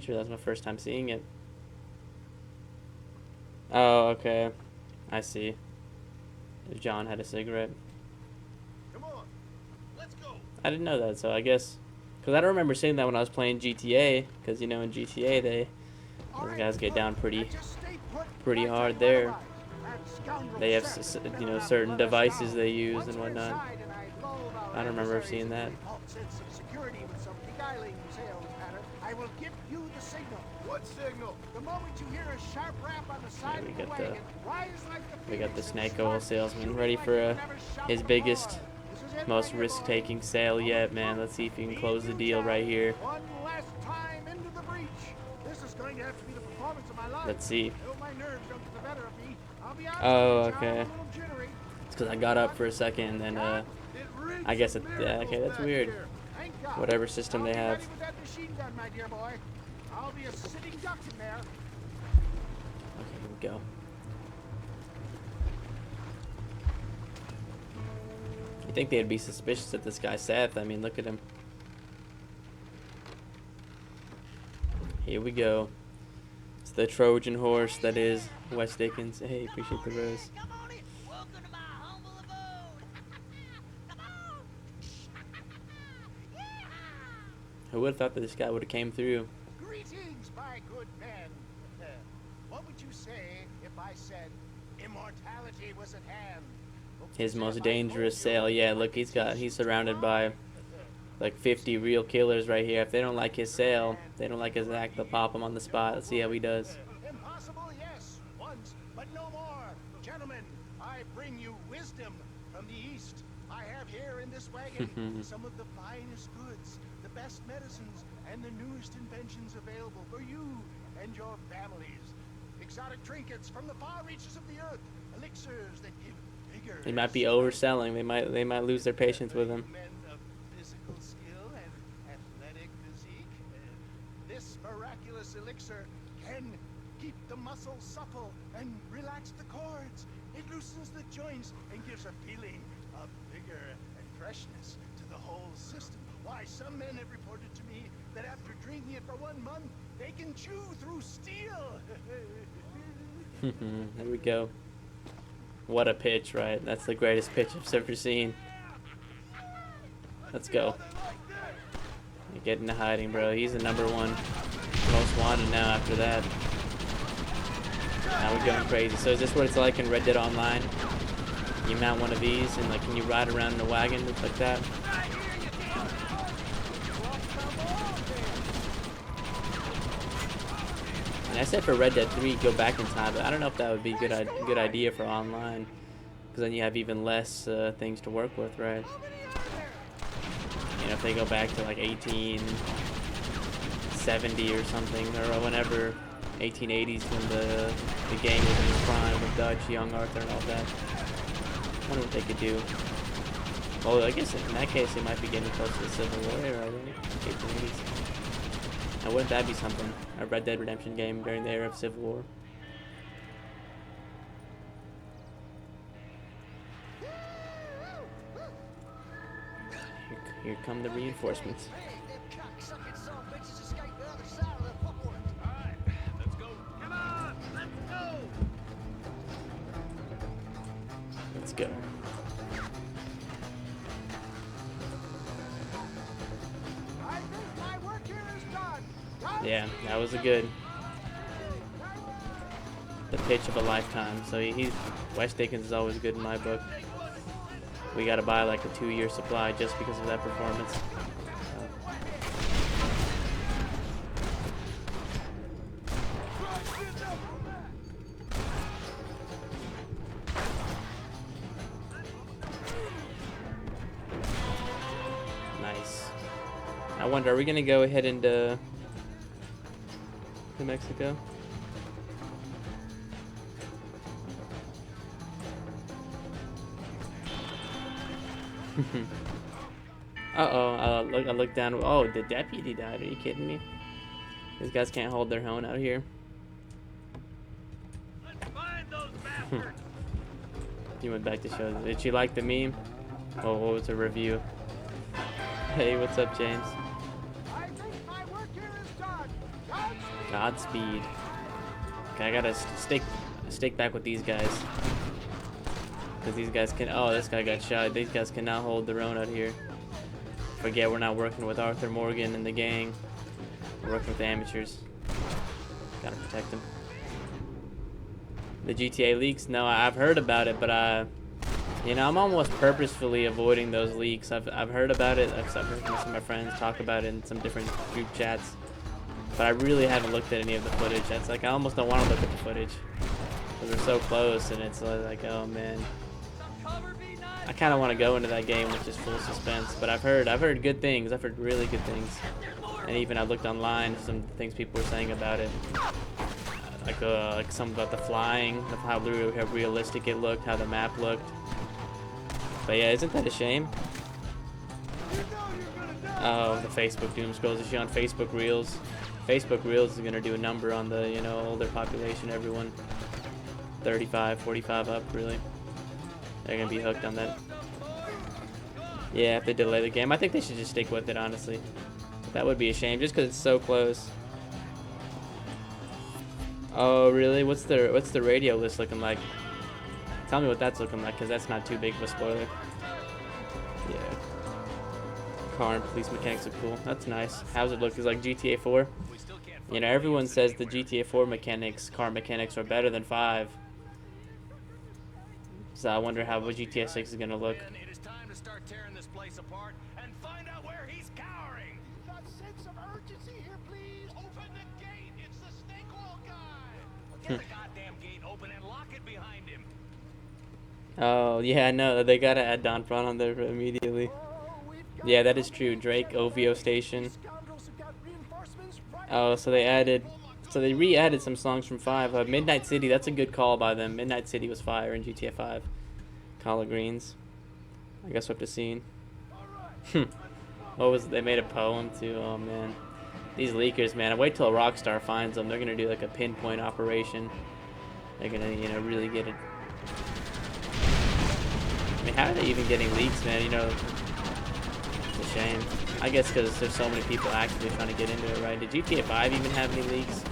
That's my first time seeing it. Oh, okay. I see. John had a cigarette. Come on, let's go. I didn't know that, so I guess... Because I don't remember seeing that when I was playing GTA. Because, you know, in GTA, those guys get down pretty hard there. They have, you know, certain devices they use and whatnot. I don't remember seeing that. I will give you the signal. What signal? The moment you hear a sharp rap on the side Yeah, of the wagon, rise like the we got the phoenix snake oil salesman ready for his biggest, most risk-taking sale yet, man. Let's see if he can close the deal right here. One last time into the breach. This is going to have to be the performance of my life. Let's see. My nerves don't get the better of me. I'll be honest, Oh, I'm okay. a little jittery. It's because I got up for a second and then, I guess it, yeah, okay, that's weird. Whatever system they have. With that machine gun, my dear boy. I'll be a sitting duck in there. Okay, here we go. You think they'd be suspicious of this guy Seth? I mean, look at him. Here we go. It's the Trojan horse that is Wes Dickens. Hey, appreciate the rose. Come on in. Welcome to my humble abode. Come on. Yeah. Who would have thought that this guy would have came through? Greetings, my good men. What would you say if I said immortality was at hand? His most dangerous sale. Yeah, look, he's surrounded by like 50 real killers right here. If they don't like his sale, they don't like his act, they'll pop him on the spot. Let's see how he does. Impossible, yes, once, but no more. Gentlemen, I bring you wisdom from the East. I have here in this wagon some of the finest goods, the best medicines, and the newest inventions available for you and your families. Exotic trinkets from the far reaches of the earth, elixirs that give vigor. He might be overselling. They might lose their patience with him. Men of physical skill and athletic physique. This miraculous elixir can keep the muscles supple and relax the cords. It loosens the joints and gives a feeling of vigor and freshness to the whole system. Why, some men have reported to me that after drinking it for 1 month, they can chew through steel. There we go. What a pitch, right? That's the greatest pitch I've ever seen. Let's go. Get into hiding, bro. He's the #1 most wanted now after that. Now we're going crazy. So is this what it's like in Red Dead Online? You mount one of these and like, can you ride around in a wagon like that? And I said for Red Dead 3, go back in time, but I don't know if that would be a good idea for online, because then you have even less things to work with, right? You know, if they go back to like 1870 or something, or whenever, 1880s, when the game was in its prime with Dutch, Young Arthur, and all that. I wonder what they could do. Well, I guess in that case, they might be getting close to the Civil War era, I think, 1880s. Now, wouldn't that be something? A Red Dead Redemption game during the era of Civil War. Here come the reinforcements. Let's go. Yeah, that was the pitch of a lifetime. So Wes Dickens is always good in my book. We gotta buy like a 2-year supply just because of that performance. Nice. I wonder, are we gonna go ahead and to Mexico? Uh-oh, I look down. Oh, the deputy died. Are you kidding me? These guys can't hold their own out here. Let's find those bastards. You went back to show. Did you like the meme? Oh, what was the review? Hey, what's up, James? I think my work here is done. Godspeed. Okay, I gotta stick back with these guys. Because these guys can... Oh, this guy got shot. These guys cannot hold their own out here. Forget we're not working with Arthur Morgan and the gang. We're working with the amateurs. Gotta protect them. The GTA leaks? No, I've heard about it, but you know, I'm almost purposefully avoiding those leaks. I've heard about it. I've heard from some of my friends talk about it in some different group chats. But I really haven't looked at any of the footage. That's like, I almost don't want to look at the footage. Because we're so close, and it's like, oh man. I kind of want to go into that game with just full suspense. But I've heard good things. I've heard really good things. And even I looked online, some things people were saying about it. Like something about the flying, how realistic it looked, how the map looked. But yeah, isn't that a shame? Oh, the Facebook doom scrolls. Is she on Facebook Reels? Facebook Reels is gonna do a number on the, you know, older population, everyone 35, 45 up, really. They're gonna be hooked on that. Yeah, if they delay the game, I think they should just stick with it, honestly. That would be a shame, just because it's so close. Oh, really? What's the radio list looking like? Tell me what that's looking like, because that's not too big of a spoiler. Yeah. Car and police mechanics are cool. That's nice. How's it look? Is like GTA 4? You know, everyone says the GTA 4 mechanics, car mechanics, are better than 5. So I wonder how GTA 6 is gonna look. It is time to start tearing this place apart and find out where he's cowering. Got a sense of urgency here, please. Open the gate. It's the snake oil guy. Get the goddamn gate open and lock it behind him. Oh, yeah, I know. They gotta add Don Fron on there immediately. Yeah, that is true. Drake, OVO Station. Oh, so they re-added some songs from 5. Midnight City, that's a good call by them. Midnight City was fire in GTA 5. Collard Greens. I guess we'll have to see. What was, they made a poem too? Oh man. These leakers, man. Wait till Rockstar finds them. They're gonna do like a pinpoint operation. They're gonna, you know, really get it. I mean, how are they even getting leaks, man? You know, it's a shame. I guess because there's so many people actively trying to get into it, right? Did GTA 5 even have any leaks?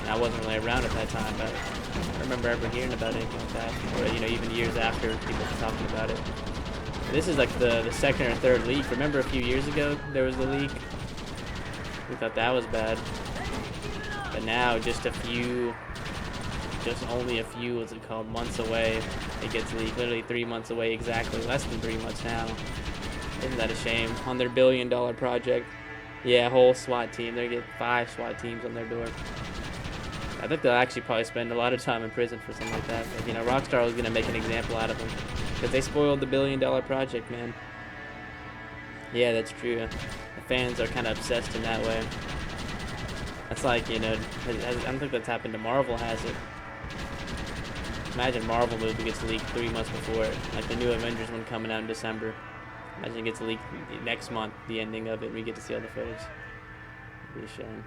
I wasn't really around at that time, but I remember ever hearing about anything like that. Or, you know, even years after, people were talking about it. This is like the second or third leak. Remember a few years ago, there was the leak? We thought that was bad. But now, just only a few, what's it called, months away, it gets leaked. Literally 3 months away exactly. Less than 3 months now. Isn't that a shame? On their billion-dollar project. Yeah, whole SWAT team. They're getting 5 SWAT teams on their door. I think they'll actually probably spend a lot of time in prison for something like that. But, you know, Rockstar was going to make an example out of them. Because they spoiled the billion-dollar project, man. Yeah, that's true. The fans are kind of obsessed in that way. That's like, you know, I don't think that's happened to Marvel, has it? Imagine Marvel movie gets leaked 3 months before it. Like the new Avengers one coming out in December. Imagine it gets leaked next month, the ending of it, and we get to see all the footage. It'd be a shame.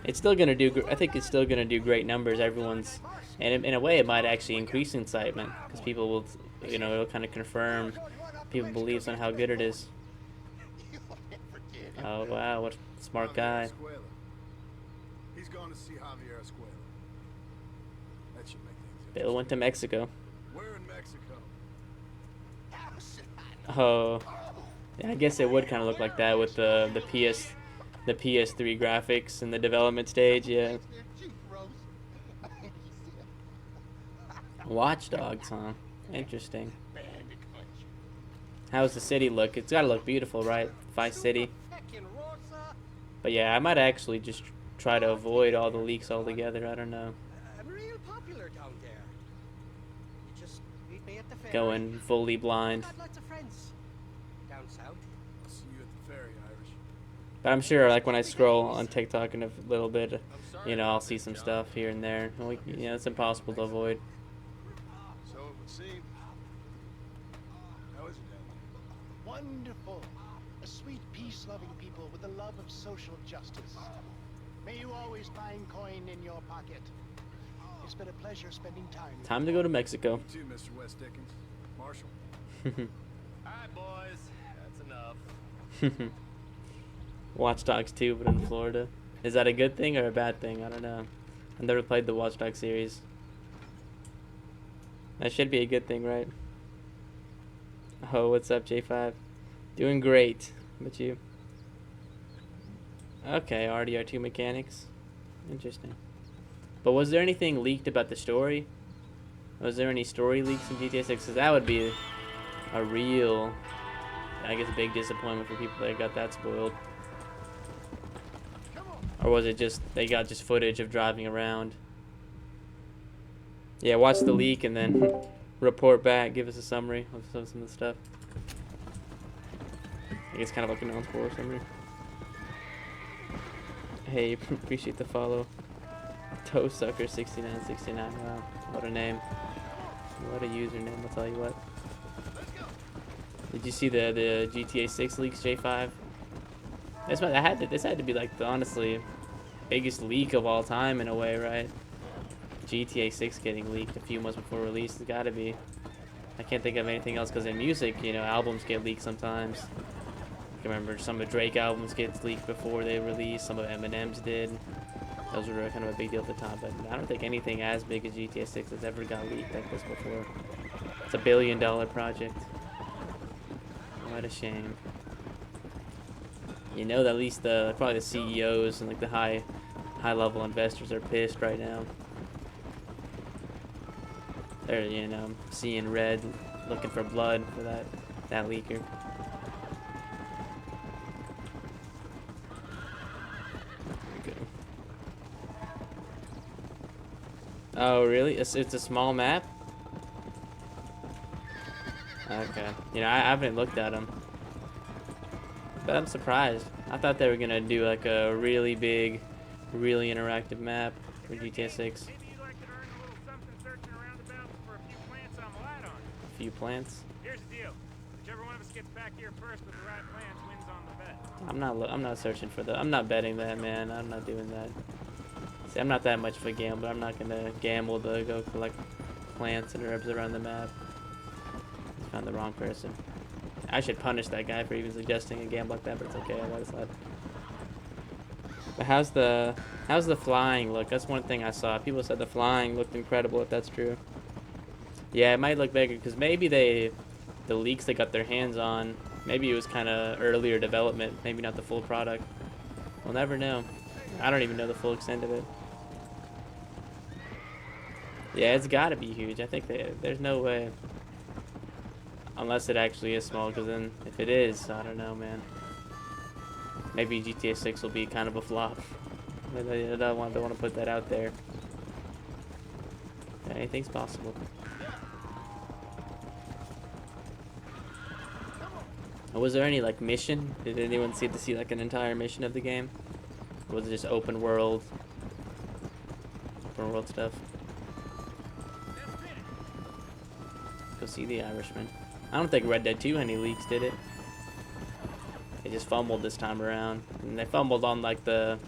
It's still gonna do. I think it's still gonna do great numbers. Everyone's, and in a way, it might actually increase incitement because people will, you know, it'll kind of confirm people's beliefs on how good it is. Oh wow, what a smart guy. He's going to see Javier Escuela. That should make things Bill went to Mexico. We're in Mexico. Oh, yeah, I guess it would kind of look like that with the PS3 graphics and the development stage. Yeah. Watch Dogs, huh? Interesting. How's the city look? It's gotta look beautiful, right? Vice City. But yeah, I might actually just try to avoid all the leaks altogether. I don't know. I'm real popular down there. You just meet me at the ferry. Going fully blind. Got lots of friends down south. I'll see you at the ferry, Irish. But I'm sure, like, when I scroll on TikTok in a little bit, you know, I'll see some stuff here and there. You know, it's impossible to avoid. So it would seem. How is it down there? Wonderful. A sweet, peace-loving people with the love of social justice. May you always find coin in your pocket. It's been a pleasure spending time with Time to go to Mexico. you too, Mr. West Dickens. Marshall. Alright, boys. That's enough. Watch Dogs 2, but in Florida. Is that a good thing or a bad thing? I don't know. I've never played the Watch Dogs series. That should be a good thing, right? Oh, what's up, J5? Doing great. But you? Okay, RDR2 mechanics. Interesting. But was there anything leaked about the story? Was there any story leaks in GTA 6? Because that would be a real, I guess, big disappointment for people that got that spoiled. Or was it just, they got just footage of driving around? Yeah, watch the leak and then report back. Give us a summary of some of the stuff. I guess kind of like a non-spoiler summary. Hey, appreciate the follow. Toe Sucker 6969. Wow, what a name. What a username, I'll tell you what. Did you see the GTA 6 leaks, J5? This had to be like the honestly biggest leak of all time in a way, right? GTA 6 getting leaked a few months before release has got to be. I can't think of anything else because in music, you know, albums get leaked sometimes. I remember some of Drake albums get leaked before they release. Some of Eminem's did. Those were kind of a big deal at the time, but I don't think anything as big as GTA 6 has ever got leaked like this before. It's a $1 billion project. What a shame. You know that at least probably the CEOs and like the high level investors are pissed right now. They're, you know, seeing red, looking for blood for that leaker. Oh, really? It's a small map? Okay. You know, I haven't looked at them. But I'm surprised. I thought they were going to do like a really big, really interactive map for GTA 6. Maybe you'd like to earn a little something searching around about for a few plants I'm light on. A few plants? Here's the deal. Whichever one of us gets back here first with the right plans wins on the bet. I'm not searching for I'm not betting that, man. I'm not doing that. See, I'm not that much of a gambler. I'm not gonna gamble to go collect plants and herbs around the map. I found the wrong person. I should punish that guy for even suggesting a gamble like that, but it's okay. I let it slide. But how's the flying look? That's one thing I saw. People said the flying looked incredible. If that's true. Yeah, it might look bigger because maybe the leaks they got their hands on. Maybe it was kind of earlier development. Maybe not the full product. We'll never know. I don't even know the full extent of it. Yeah, it's got to be huge. I think there's no way. Unless it actually is small, because then if it is, I don't know, man. Maybe GTA 6 will be kind of a flop. I don't want to put that out there. Anything's possible. Was there any like mission? Did anyone see like an entire mission of the game? Or was it just open world stuff? Go see the Irishman. I don't think Red Dead 2 had any leaks, did it? They just fumbled this time around. And they fumbled on like they're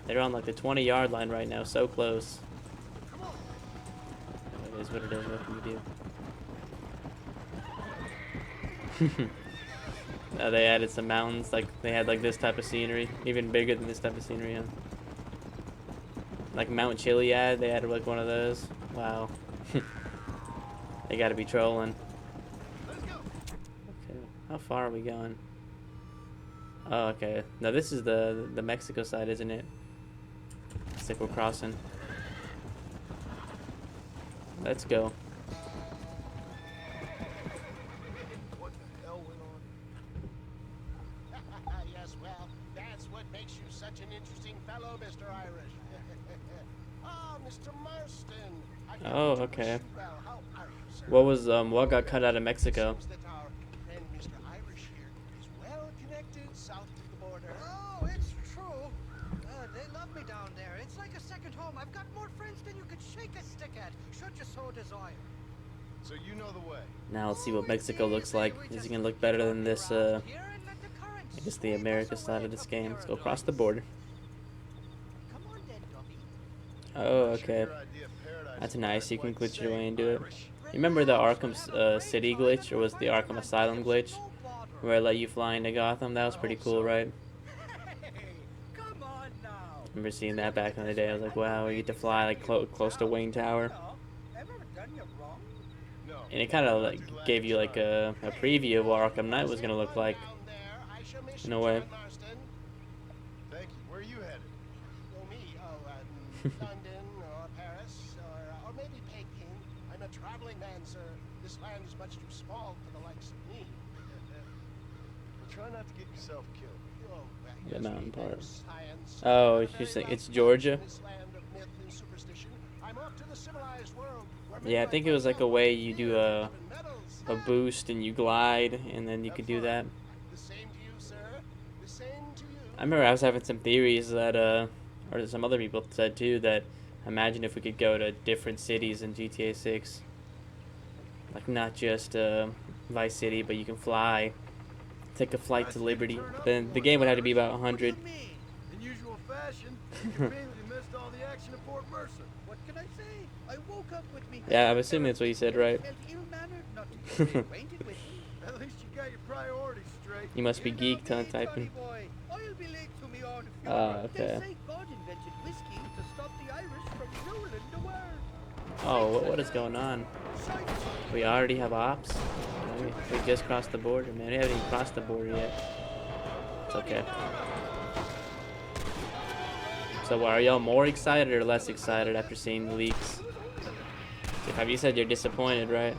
on like the 20-yard line right now, so close. It is what it is, what can you do? They added some mountains, like they had like this type of scenery, even bigger than this type of scenery, huh? Like Mount Chiliad, they added like one of those. Wow. They gotta be trolling. Okay, how far are we going? Oh, okay. Now this is the Mexico side, isn't it? Looks like we're crossing. Let's go. What the hell went on? Yes, well, that's what makes you such an interesting fellow, Mr. Irish. Ah, Mr. Marston. Oh, okay. Well, how are you, sir? What was what got cut out of Mexico? Seems that our friend Mr. Irish here is well connected south of the border. Oh, it's true. They love me down there. It's like a second home. I've got more friends than you could shake a stick at, should you so desire. So you know the way. Now let's see what Mexico looks like. Is it gonna look better than this? I guess the America side of this game. Let's go across the border. Come on then, Dobby. Oh, okay. That's nice. You can glitch your way into it. You remember the Arkham City glitch, or was it the Arkham Asylum glitch, where I let you fly into Gotham? That was pretty cool, right? Hey, come on now. remember seeing that back in the day. I was like, wow, you get to fly like close to Wayne Tower. Ever done you wrong? No. And it kind of like gave you like a preview of what Arkham Knight was gonna look like. In a way. Thank you. Where are you headed? Oh, me? London or Paris or maybe Peking. I'm a traveling man, sir. This land is much too small for the likes of me. Well, try not to get yourself killed. Oh, The mountain part. Science. Oh, you're saying it's Georgia? This land of myth and superstition. I'm off to the civilized world. Yeah, I think it was like a way you do a boost and you glide, and then you could do that. The same to you, sir. The same to you. I remember I was having some theories that, or some other people said too, that imagine if we could go to different cities in GTA 6. Like not just Vice City, but you can fly. Take a flight to Liberty. Then the game would have to be about 100. What do you mean? In usual fashion, you conveniently missed all the action at Fort Mercer. What can I say? I woke up with me. Yeah, I'm assuming that's what you said, right? Felt ill-mannered not to get acquainted with him. At least you got your priorities straight. You must be You know geeked, huh, me, typing. Sonny boy. I'll be late to me own Okay. They say God invented whiskey to stop the Irish from ruling the world. Oh, what is going on? We already have ops? We just crossed the border, man. We haven't even crossed the border yet. It's okay. So are y'all more excited or less excited after seeing the leaks? Have you said you're disappointed, right?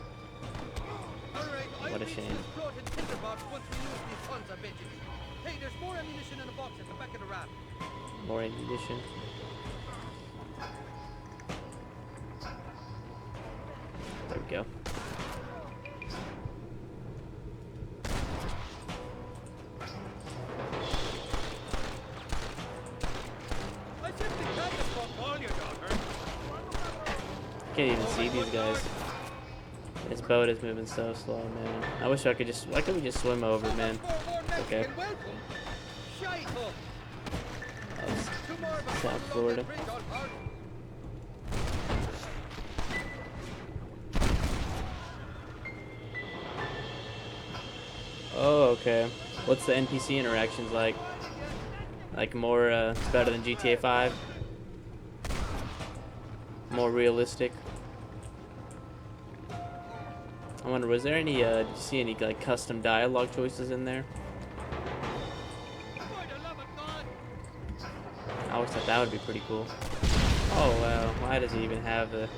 What a shame. Hey, there's more ammunition in the box at the back of the ramp. More ammunition. There we go. I simply can't fuck all you, daughter. Can't even see these guys. This boat is moving so slow, man. I wish I could just. Why couldn't we just swim over, man? Okay. That's South Florida. Oh, okay. What's the NPC interactions like? Like more, it's better than GTA 5? More realistic? I wonder, was there any, did you see any, like, custom dialogue choices in there? I always thought that would be pretty cool. Oh, wow. Why does he even have the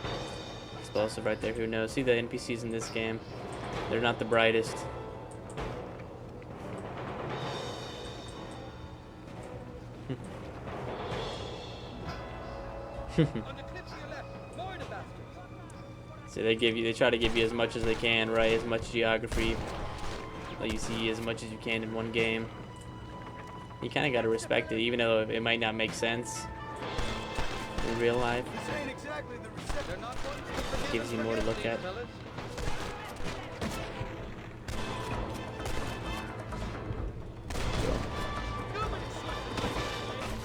explosive right there? Who knows? See, the NPCs in this game, they're not the brightest. So they try to give you as much as they can, right? As much geography, let you see as much as you can in one game. You kind of got to respect it, even though it might not make sense in real life. It gives you more to look at.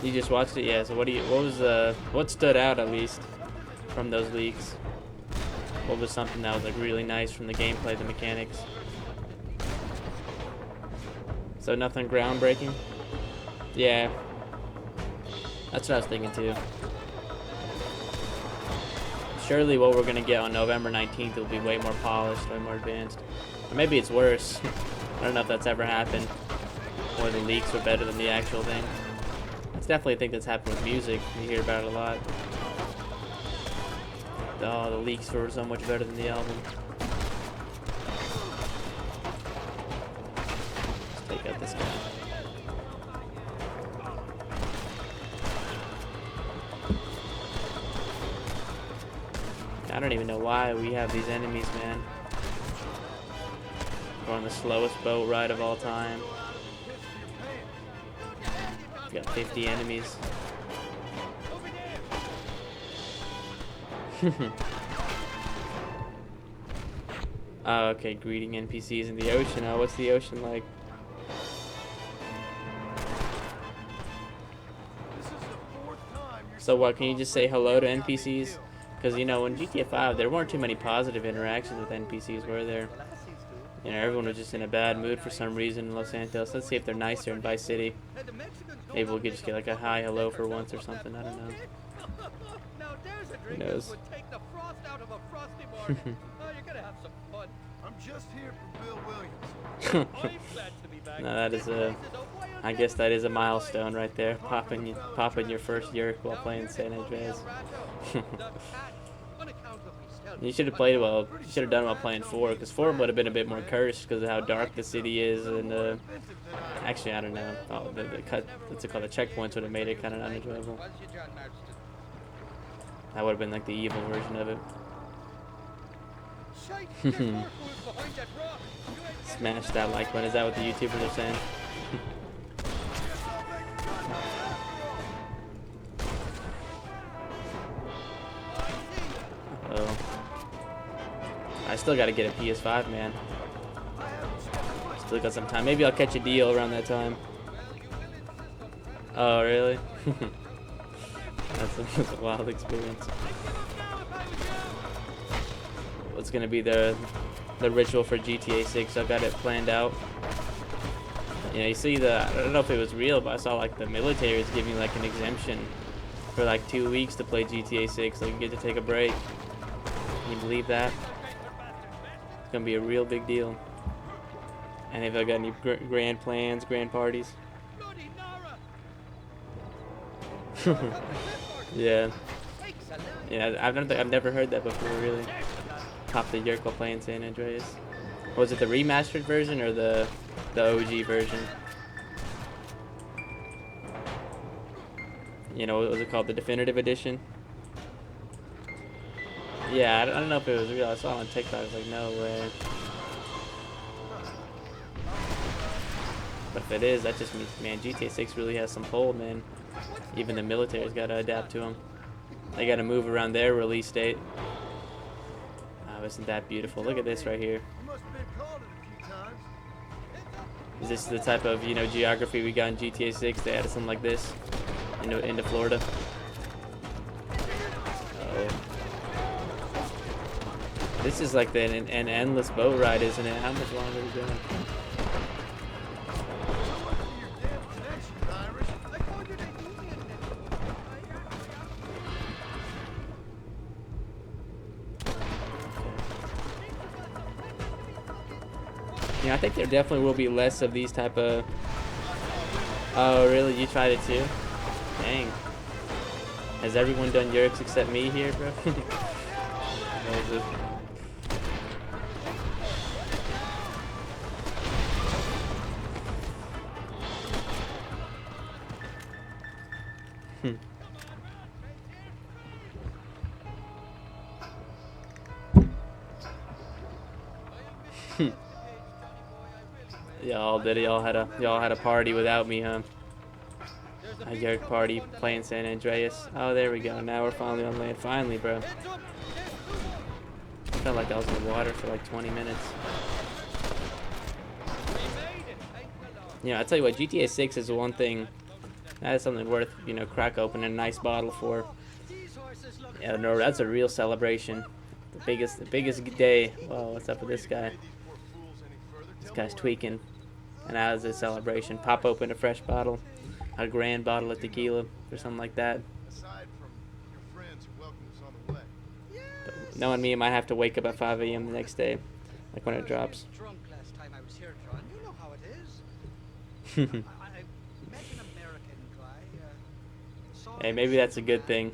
You just watched it, yeah. So what stood out at least from those leaks? What was something that was like really nice from the gameplay, the mechanics? So nothing groundbreaking? Yeah. That's what I was thinking too. Surely what we're gonna get on November 19th will be way more polished, way more advanced. Or maybe it's worse. I don't know if that's ever happened. Or the leaks were better than the actual thing. That's definitely a thing that's happened with music. You hear about it a lot. Oh, the leaks were so much better than the album. Let's take out this guy. I don't even know why we have these enemies, man. We're on the slowest boat ride of all time. We got 50 enemies. Oh, okay, greeting NPCs in the ocean. Oh, what's the ocean like? So what, can you just say hello to NPCs? Because, you know, in GTA 5, there weren't too many positive interactions with NPCs, were there? You know, everyone was just in a bad mood for some reason in Los Santos. Let's see if they're nicer in Vice City. The Mexicans Maybe we'll just get like a hi hello for once or something. I don't know. Now there's a Who drink that knows? would take the frost out of a frosty morning. Oh, you're gonna have some fun. I'm just here for Bill Williams. I'm glad to be back. No, that is a. I guess that is a milestone right there. Popping your first yerk while playing San Andreas. You should have played well. You should have done well playing 4, because 4 would have been a bit more cursed because of how dark the city is, and actually I don't know. Oh, the what's it called? The checkpoints would have made it kind of unenjoyable. That would have been like the evil version of it. Smash that like button. Is that what the YouTubers are saying? Oh. I still gotta get a PS5, man. Still got some time. Maybe I'll catch a deal around that time. Oh, really? That's a wild experience. What's gonna be the ritual for GTA 6? I got it planned out. You know, you see I don't know if it was real, but I saw like the military is giving like an exemption for like 2 weeks to play GTA 6. Like you get to take a break. Can you believe that? It's gonna be a real big deal. And if I got any grand plans, grand parties. Yeah. Yeah, I've never heard that before, really. Pop the yerk while playing San Andreas. Was it the remastered version or the OG version? You know, what was it called? The definitive edition? Yeah, I don't know if it was real. I saw it on TikTok. I was like, no way. But if it is, that just means, man, GTA 6 really has some pull, man. Even the military's got to adapt to them. They got to move around their release date. Oh, isn't that beautiful? Look at this right here. Is this the type of, you know, geography we got in GTA 6? They added something like this into Florida. Oh. This is like an endless boat ride, isn't it? How much longer are we going? Yeah, I think there definitely will be less of these type of... Oh, really? You tried it too? Dang. Has everyone done yerks except me here, bro? Y'all did it. Y'all had a party without me, huh? A yerk party playing San Andreas. Oh, there we go. Now we're finally on land. Finally, bro. Felt like I was in the water for like 20 minutes. You know, I tell you what, GTA 6 is one thing. That is something worth, you know, crack open a nice bottle for. Yeah, no, that's a real celebration. The biggest day. Whoa, what's up with this guy? This guy's tweaking. And that was a celebration. Pop open a fresh bottle, a grand bottle of tequila or something like that. Aside from your friends who welcomed us on the way. But knowing me, I might have to wake up at 5 a.m. the next day, like when it drops. Drunk last time I was here, John. You know how it is. I met an American guy. Hey, maybe that's a good thing.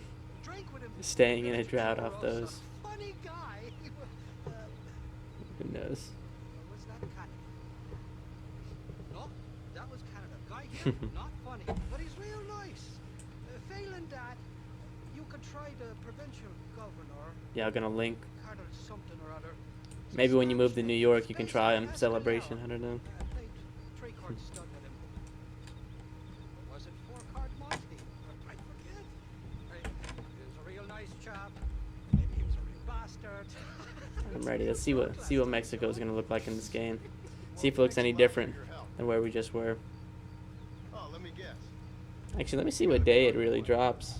Staying in a drought off those. Funny guy. Who knows? Was that Canada? No, that was Canada. Guy here, not funny, but he's real nice. Failing that, you could try the provincial governor. Yeah, I'm gonna link. Carter something or other. Maybe when you move to New York, you can try him. Celebration, I don't know. I played 3-card stud with him. Or was it 4-card Monty? I forget. He was a real nice chap. Maybe he was a real bastard. I'm ready. Let's see what Mexico is gonna look like in this game. See if it looks any different than where we just were. Oh, let me guess. Actually, let me see what day it really drops.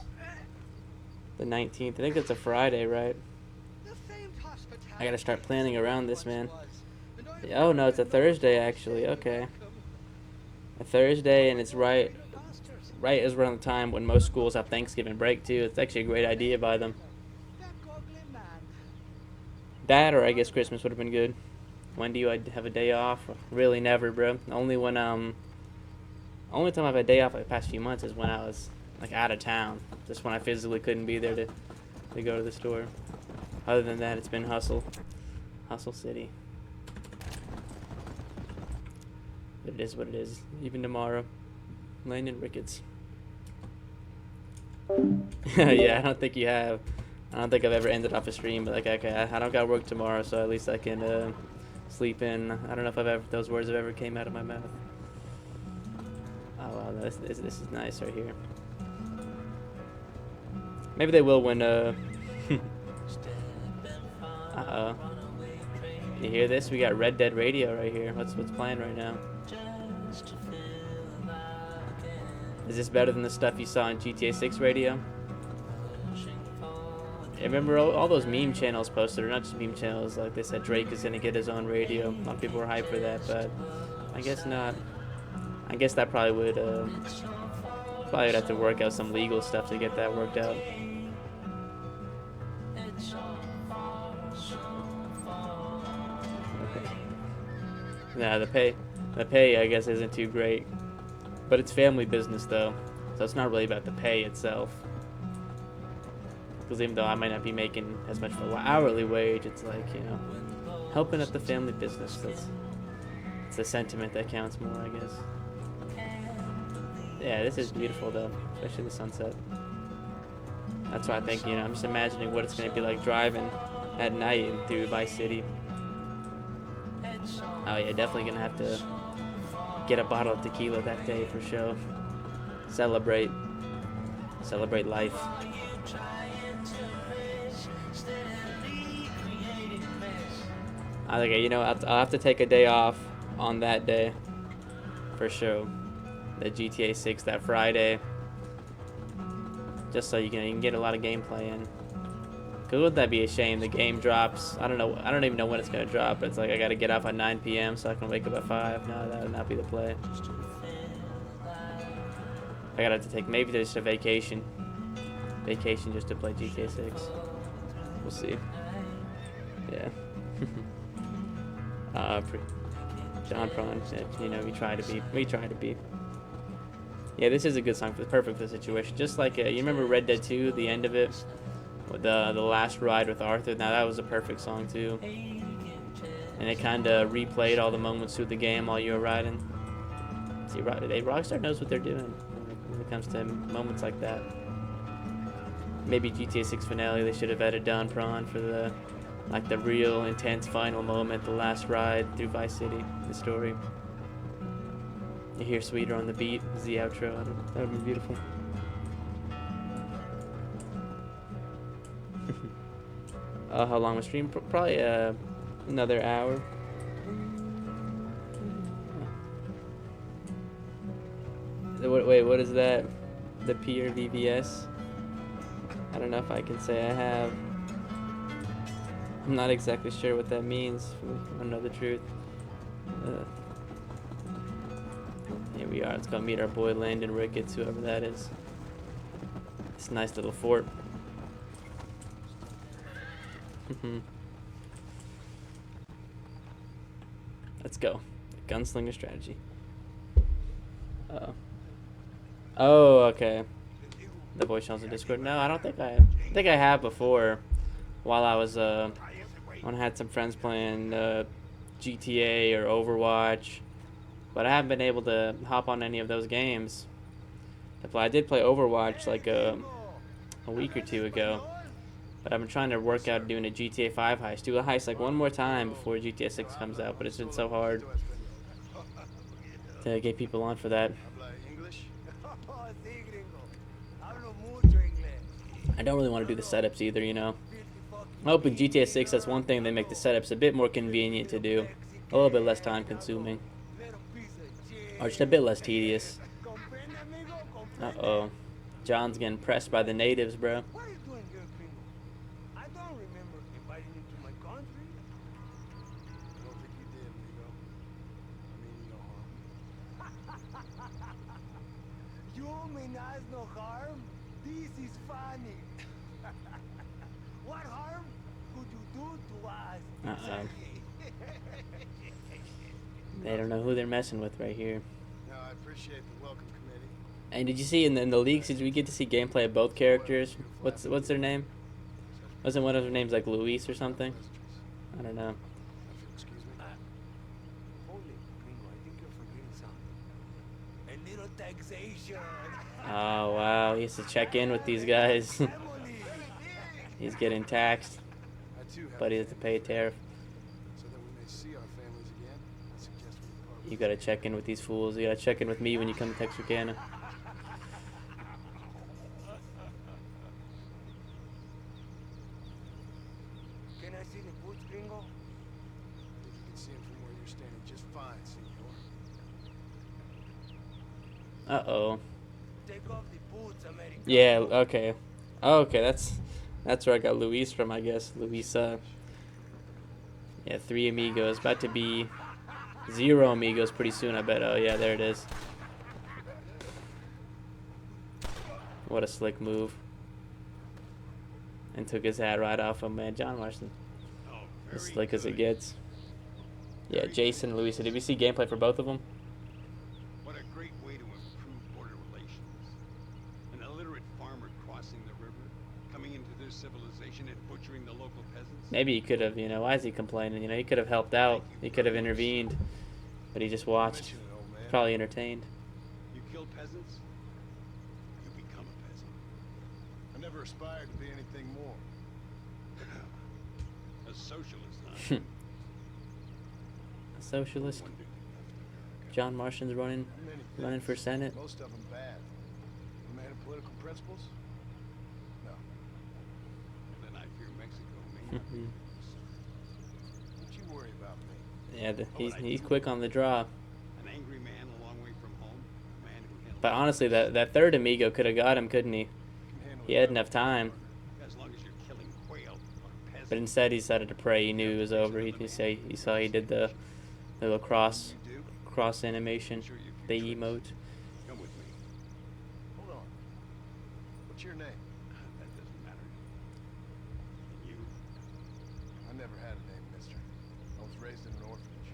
The 19th. I think it's a Friday, right? I gotta start planning around this, man. Oh no, it's a Thursday actually. Okay, a Thursday, and it's right right as around the time when most schools have Thanksgiving break too. It's actually a great idea by them. That ugly man. That, or I guess Christmas would have been good. When do you have a day off? Really, never, bro. Only when only time I've had a day off like the past few months is when I was like out of town. Just when I physically couldn't be there to go to the store. Other than that, it's been hustle city. But it is what it is. Even tomorrow, Landon Ricketts. Yeah, I don't think you have. I don't think I've ever ended off a stream, but like, okay, I don't got work tomorrow, so at least I can sleep in. I don't know if those words have ever came out of my mouth. Oh wow, this is nice right here. Maybe they will when uh-oh. You hear this? We got Red Dead Radio right here. What's playing right now? Is this better than the stuff you saw on GTA 6 radio? I remember all those meme channels posted, or not just meme channels, like they said Drake is gonna get his own radio. A lot of people were hyped for that, but I guess not. I guess that probably would have to work out some legal stuff to get that worked out. Nah, the pay I guess isn't too great, but it's family business though, so it's not really about the pay itself. Because even though I might not be making as much for an hourly wage, it's like, you know, helping out the family business. It's the sentiment that counts more, I guess. Yeah, this is beautiful though, especially the sunset. That's why I think, you know, I'm just imagining what it's going to be like driving at night through Vice City. Oh yeah, definitely going to have to get a bottle of tequila that day for sure. Celebrate life. I think, you know, I'll have to take a day off on that day for sure. The GTA 6 that Friday, just so you can get a lot of gameplay in. Cause wouldn't that be a shame? The game drops. I don't know. I don't even know when it's gonna drop. But it's like I gotta get off at 9 p.m. so I can wake up at 5. No, that would not be the play. I gotta have to take maybe just a vacation just to play GTA 6. We'll see. Yeah. John Prawn said, you know, we try to be. Yeah, this is a good song. Perfect for the situation. Just like, you remember Red Dead 2, the end of it? With the last ride with Arthur? Now that was a perfect song too. And it kind of replayed all the moments through the game while you were riding. See, Rockstar knows what they're doing when it comes to moments like that. Maybe GTA 6 finale, they should have added Don Prawn for the real intense final moment, the last ride through Vice City, the story. You hear Sweeter on the beat is the outro. That would be beautiful. How long was stream? Probably another hour. Wait, what is that? The P or VVS? I don't know if I can say I have. I'm not exactly sure what that means, if I know the truth. Here we are. Let's go meet our boy Landon Ricketts, whoever that is. This nice little fort. Let's go. Gunslinger strategy. Oh, okay. The voice channels in Discord. No, I don't think I have before. While I was when I had some friends playing GTA or Overwatch, but I haven't been able to hop on any of those games. I did play Overwatch like a week or two ago, but I've been trying to work out doing a GTA 5 heist. Do a heist like one more time before GTA 6 comes out, but it's been so hard to get people on for that. I don't really want to do the setups either, you know. I hope with GTA 6, that's one thing, they make the setups a bit more convenient to do. A little bit less time consuming. Or just a bit less tedious. Uh-oh. John's getting pressed by the natives, bro. What are you doing here, Gringo? I don't remember inviting you to my country. I don't think you did, amigo. I mean, you know, huh? You You mean us no harm? This is funny. What harm could you do to us? Uh-oh. They don't know who they're messing with right here. No, I appreciate the welcome committee. And did you see in the leaks? Did we get to see gameplay of both characters? What's their name? Wasn't one of their names like Luis or something? I don't know. Excuse me. Holy gringo, I think you're forgetting something. A little taxation. Oh wow, he has to check in with these guys. He's getting taxed, I too have but he has to pay a tariff. so that we may see our families again. I suggest we depart. You gotta check in with these fools. You gotta check in with me when you come to Texarkana. Can I see the boots, gringo? I think you can see them from where you're standing just fine, senor. Uh-oh. Take off the boots, American. Yeah, okay. Oh, okay, that's where I got Luis from, I guess. Luis, yeah, 3 amigos. About to be 0 amigos pretty soon, I bet. Oh, yeah, there it is. What a slick move. And took his hat right off him, man. John Marston. As slick as it gets. Yeah, Jason and Luis. Did we see gameplay for both of them? What a great way to improve border relations. An illiterate farmer crossing the river, coming into their civilization and butchering the local peasants. Maybe he could have, why is he complaining? He could have helped out. He could have intervened. But he just watched. Mention it, old man. Probably entertained. You kill peasants, you become a peasant. I never aspired to be anything more. A socialist, huh? A socialist. Wonder you left America. John Marston's running Many for things. Senate. Most of them bad. A man of political principles? No. Then I fear Mexico, man. Don't you worry about me. Yeah, he's quick on the draw. An angry man a long way from home. A man who handles But honestly, that third amigo could have got him, couldn't he? Can handle He it had better. enough time. as long as you're killing quail or peasants. But instead, he decided to pray. He knew it was over. He saw he did the little cross You do? animation, Sure you the future emote. Come with me. Hold on. What's your name? That doesn't matter. And you? I never had a name, mister. I was raised in an orphanage.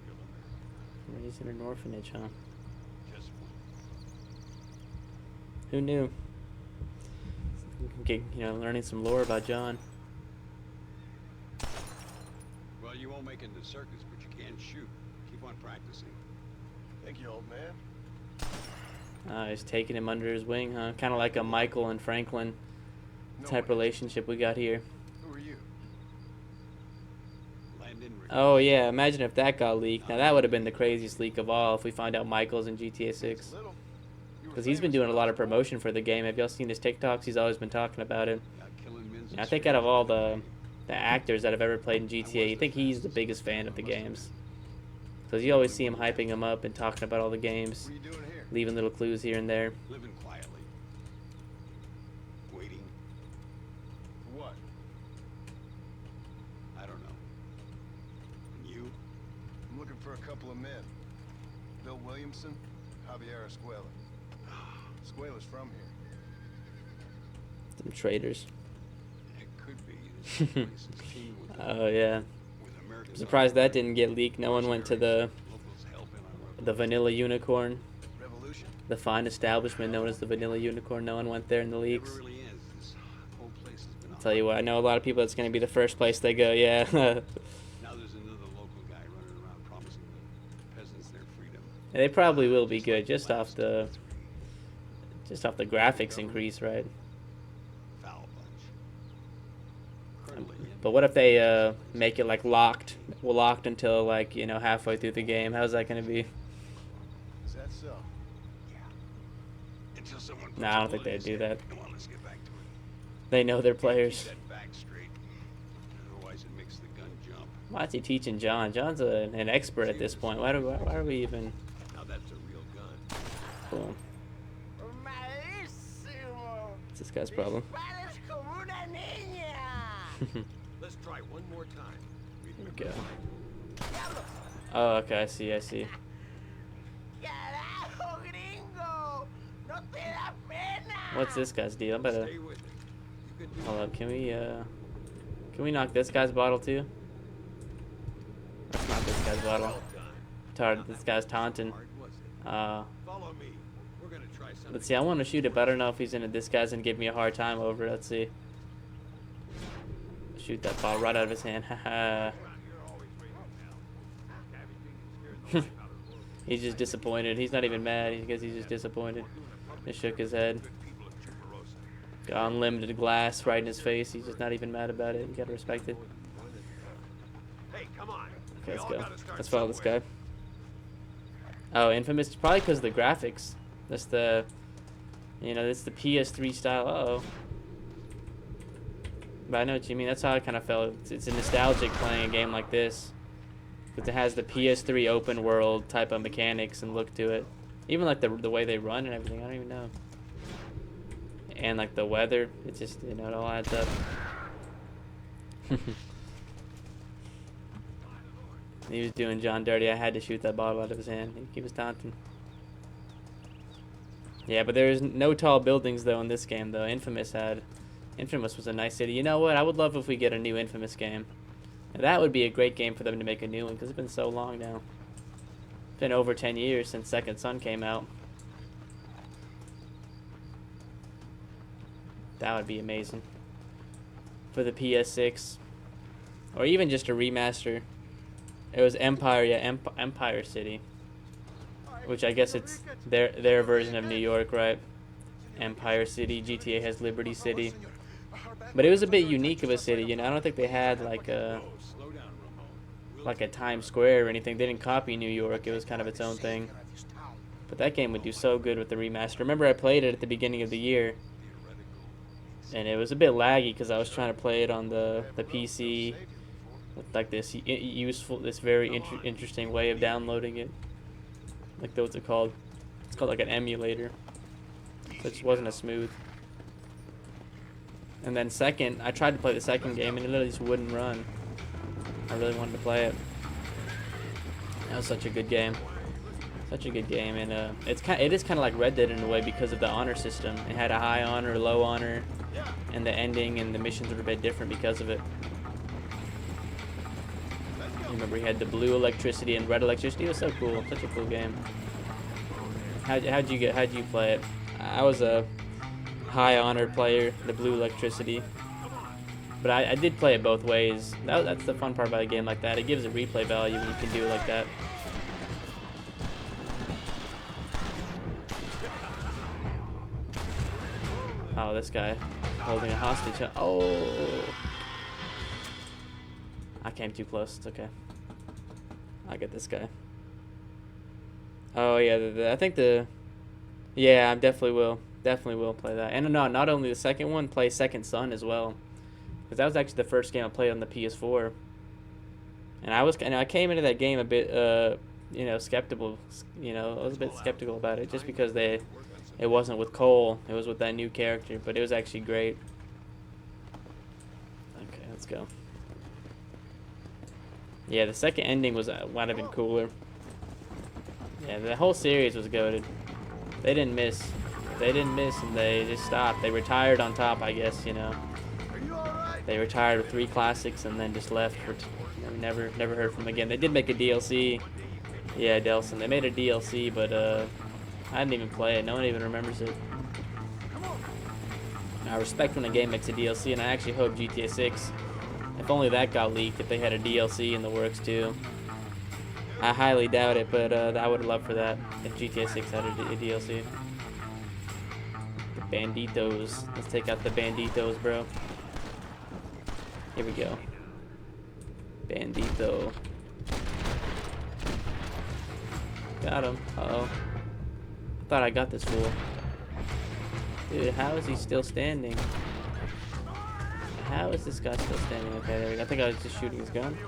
Real American. Raised in an orphanage, huh? Just one. Who knew? Get, learning some lore about John. Well, you won't make it into circus, but you can shoot. Keep on practicing. Thank you, old man. He's taking him under his wing, huh? Kind of like a Michael and Franklin No type one- relationship we got here. Who are you? Landon. Oh yeah, imagine if that got leaked. Now that would have been the craziest leak of all if we find out Michael's in GTA 6. Little. You were Because he's been famous doing a lot of for- promotion for the game. Have y'all seen his TikToks? He's always been talking about it. Killing men's I think out of all the actors that have ever played in GTA, I think he's the biggest fan of the games. Because you always see him hyping them up and talking about all the games, What are you doing here? leaving little clues here and there. Living quietly. Waiting. For what? I don't know. And you? I'm looking for a couple of men. Bill Williamson, Javier Escuela. Escuela's from here. Some traitors. It could be. This place is teeming with Oh yeah. with American I'm surprised that didn't get leaked. No one went to the locals helping our the Vanilla Unicorn, Revolution? the fine establishment known as the Vanilla Unicorn. No one went there in the It leaks. never really is. This whole place has been Tell you what, I know a lot of people. It's going to be the first place they go. Yeah. Now there's another local guy running around promising the peasants their freedom. They probably will be good, just off the graphics increase, right? Foul bunch. But what if they make it like locked until like halfway through the game? How's that going to be? Is that so? Until someone puts Nah, I don't a think bullet in they'd his do head. that. Come on, let's get back to it. They know their players. Keep that back straight. Otherwise it makes the gun jump. Why is he teaching John? John's an expert at this point. Why are we even? Now that's a real gun. Cool. Malísimo. What's this guy's problem? Dispares como una niña. Let's try one more time. Here we go. Oh, okay. I see. Carajo. What's this guy's deal? I'm better. Stay with it. You can do Hold up. Can we knock this guy's bottle too? Let's knock this guy's bottle. This guy's taunting. hard, was it? Uh, Follow me. We're gonna try something. let's see. I want to shoot it, but I don't know if he's in it. This guy's gonna give me a hard time over it. Let's see. Shoot that ball right out of his hand. Haha. He's just disappointed. He's not even mad. I guess he's just disappointed. Just shook his head. Got unlimited glass right in his face. He's just not even mad about it. You gotta respect it. Hey, come on. Okay, let's We go. all gotta start Let's follow this guy. somewhere. Oh, Infamous. Probably because of the graphics. That's the, that's the PS3 style. Uh-oh. But I know what you mean. That's how I kind of felt. It's a nostalgic playing a game like this. Because it has the PS3 open world type of mechanics and look to it. Even like the way they run and everything. I don't even know. And like the weather. It just, it all adds up. He was doing John dirty. I had to shoot that bottle out of his hand. He was taunting. Yeah, but there's no tall buildings though in this game though. Infamous was a nice city. You know what? I would love if we get a new Infamous game. And that would be a great game for them to make a new one because it's been so long now. It's been over 10 years since Second Son came out. That would be amazing. For the PS6. Or even just a remaster. It was Empire, yeah, Empire City. Which I guess it's their version of New York, right? Empire City. GTA has Liberty City. But it was a bit unique of a city, I don't think they had like a Times Square or anything. They didn't copy New York. It was kind of its own thing. But that game would do so good with the remaster. Remember I played it at the beginning of the year. And it was a bit laggy because I was trying to play it on the PC with like this very interesting way of downloading it. Like what's it called? It's called like an emulator. So it just wasn't as smooth. And then second, I tried to play the second game and it literally just wouldn't run. I really wanted to play it. That was such a good game. Such a good game, and it is kind of like Red Dead in a way because of the honor system. It had a high honor, low honor, and the ending and the missions were a bit different because of it. You remember he had the blue electricity and red electricity. It was so cool. Such a cool game. How'd you play it? I was a high honor player, the blue electricity. But I did play it both ways. That's the fun part about a game like that. It gives a replay value when you can do it like that. Oh, this guy holding a hostage. Oh! I came too close. It's okay. I get this guy. Oh, yeah. I think yeah, I definitely will. Definitely will play that. And no, not only the second one, play Second Son as well. Because that was actually the first game I played on the PS4. And I came into that game a bit, skeptical. I was a bit skeptical about it just because it wasn't with Cole. It was with that new character, but it was actually great. Okay, let's go. Yeah, the second ending might have been cooler. Yeah, the whole series was goated. They didn't miss. They didn't miss, and they just stopped. They retired on top, I guess. They retired with 3 classics and then just left. Never heard from them again. They did make a DLC. Yeah, Delson. They made a DLC, but I didn't even play it. No one even remembers it. I respect when a game makes a DLC, and I actually hope GTA 6, if only that got leaked, if they had a DLC in the works too. I highly doubt it, but I would love for that if GTA 6 had a DLC. The Banditos. Let's take out the Banditos, bro. Here we go. Bandito. Got him. Uh-oh. Thought I got this fool. Dude, how is he still standing? How is this guy still standing? Okay, there we go. I think I was just shooting his gun.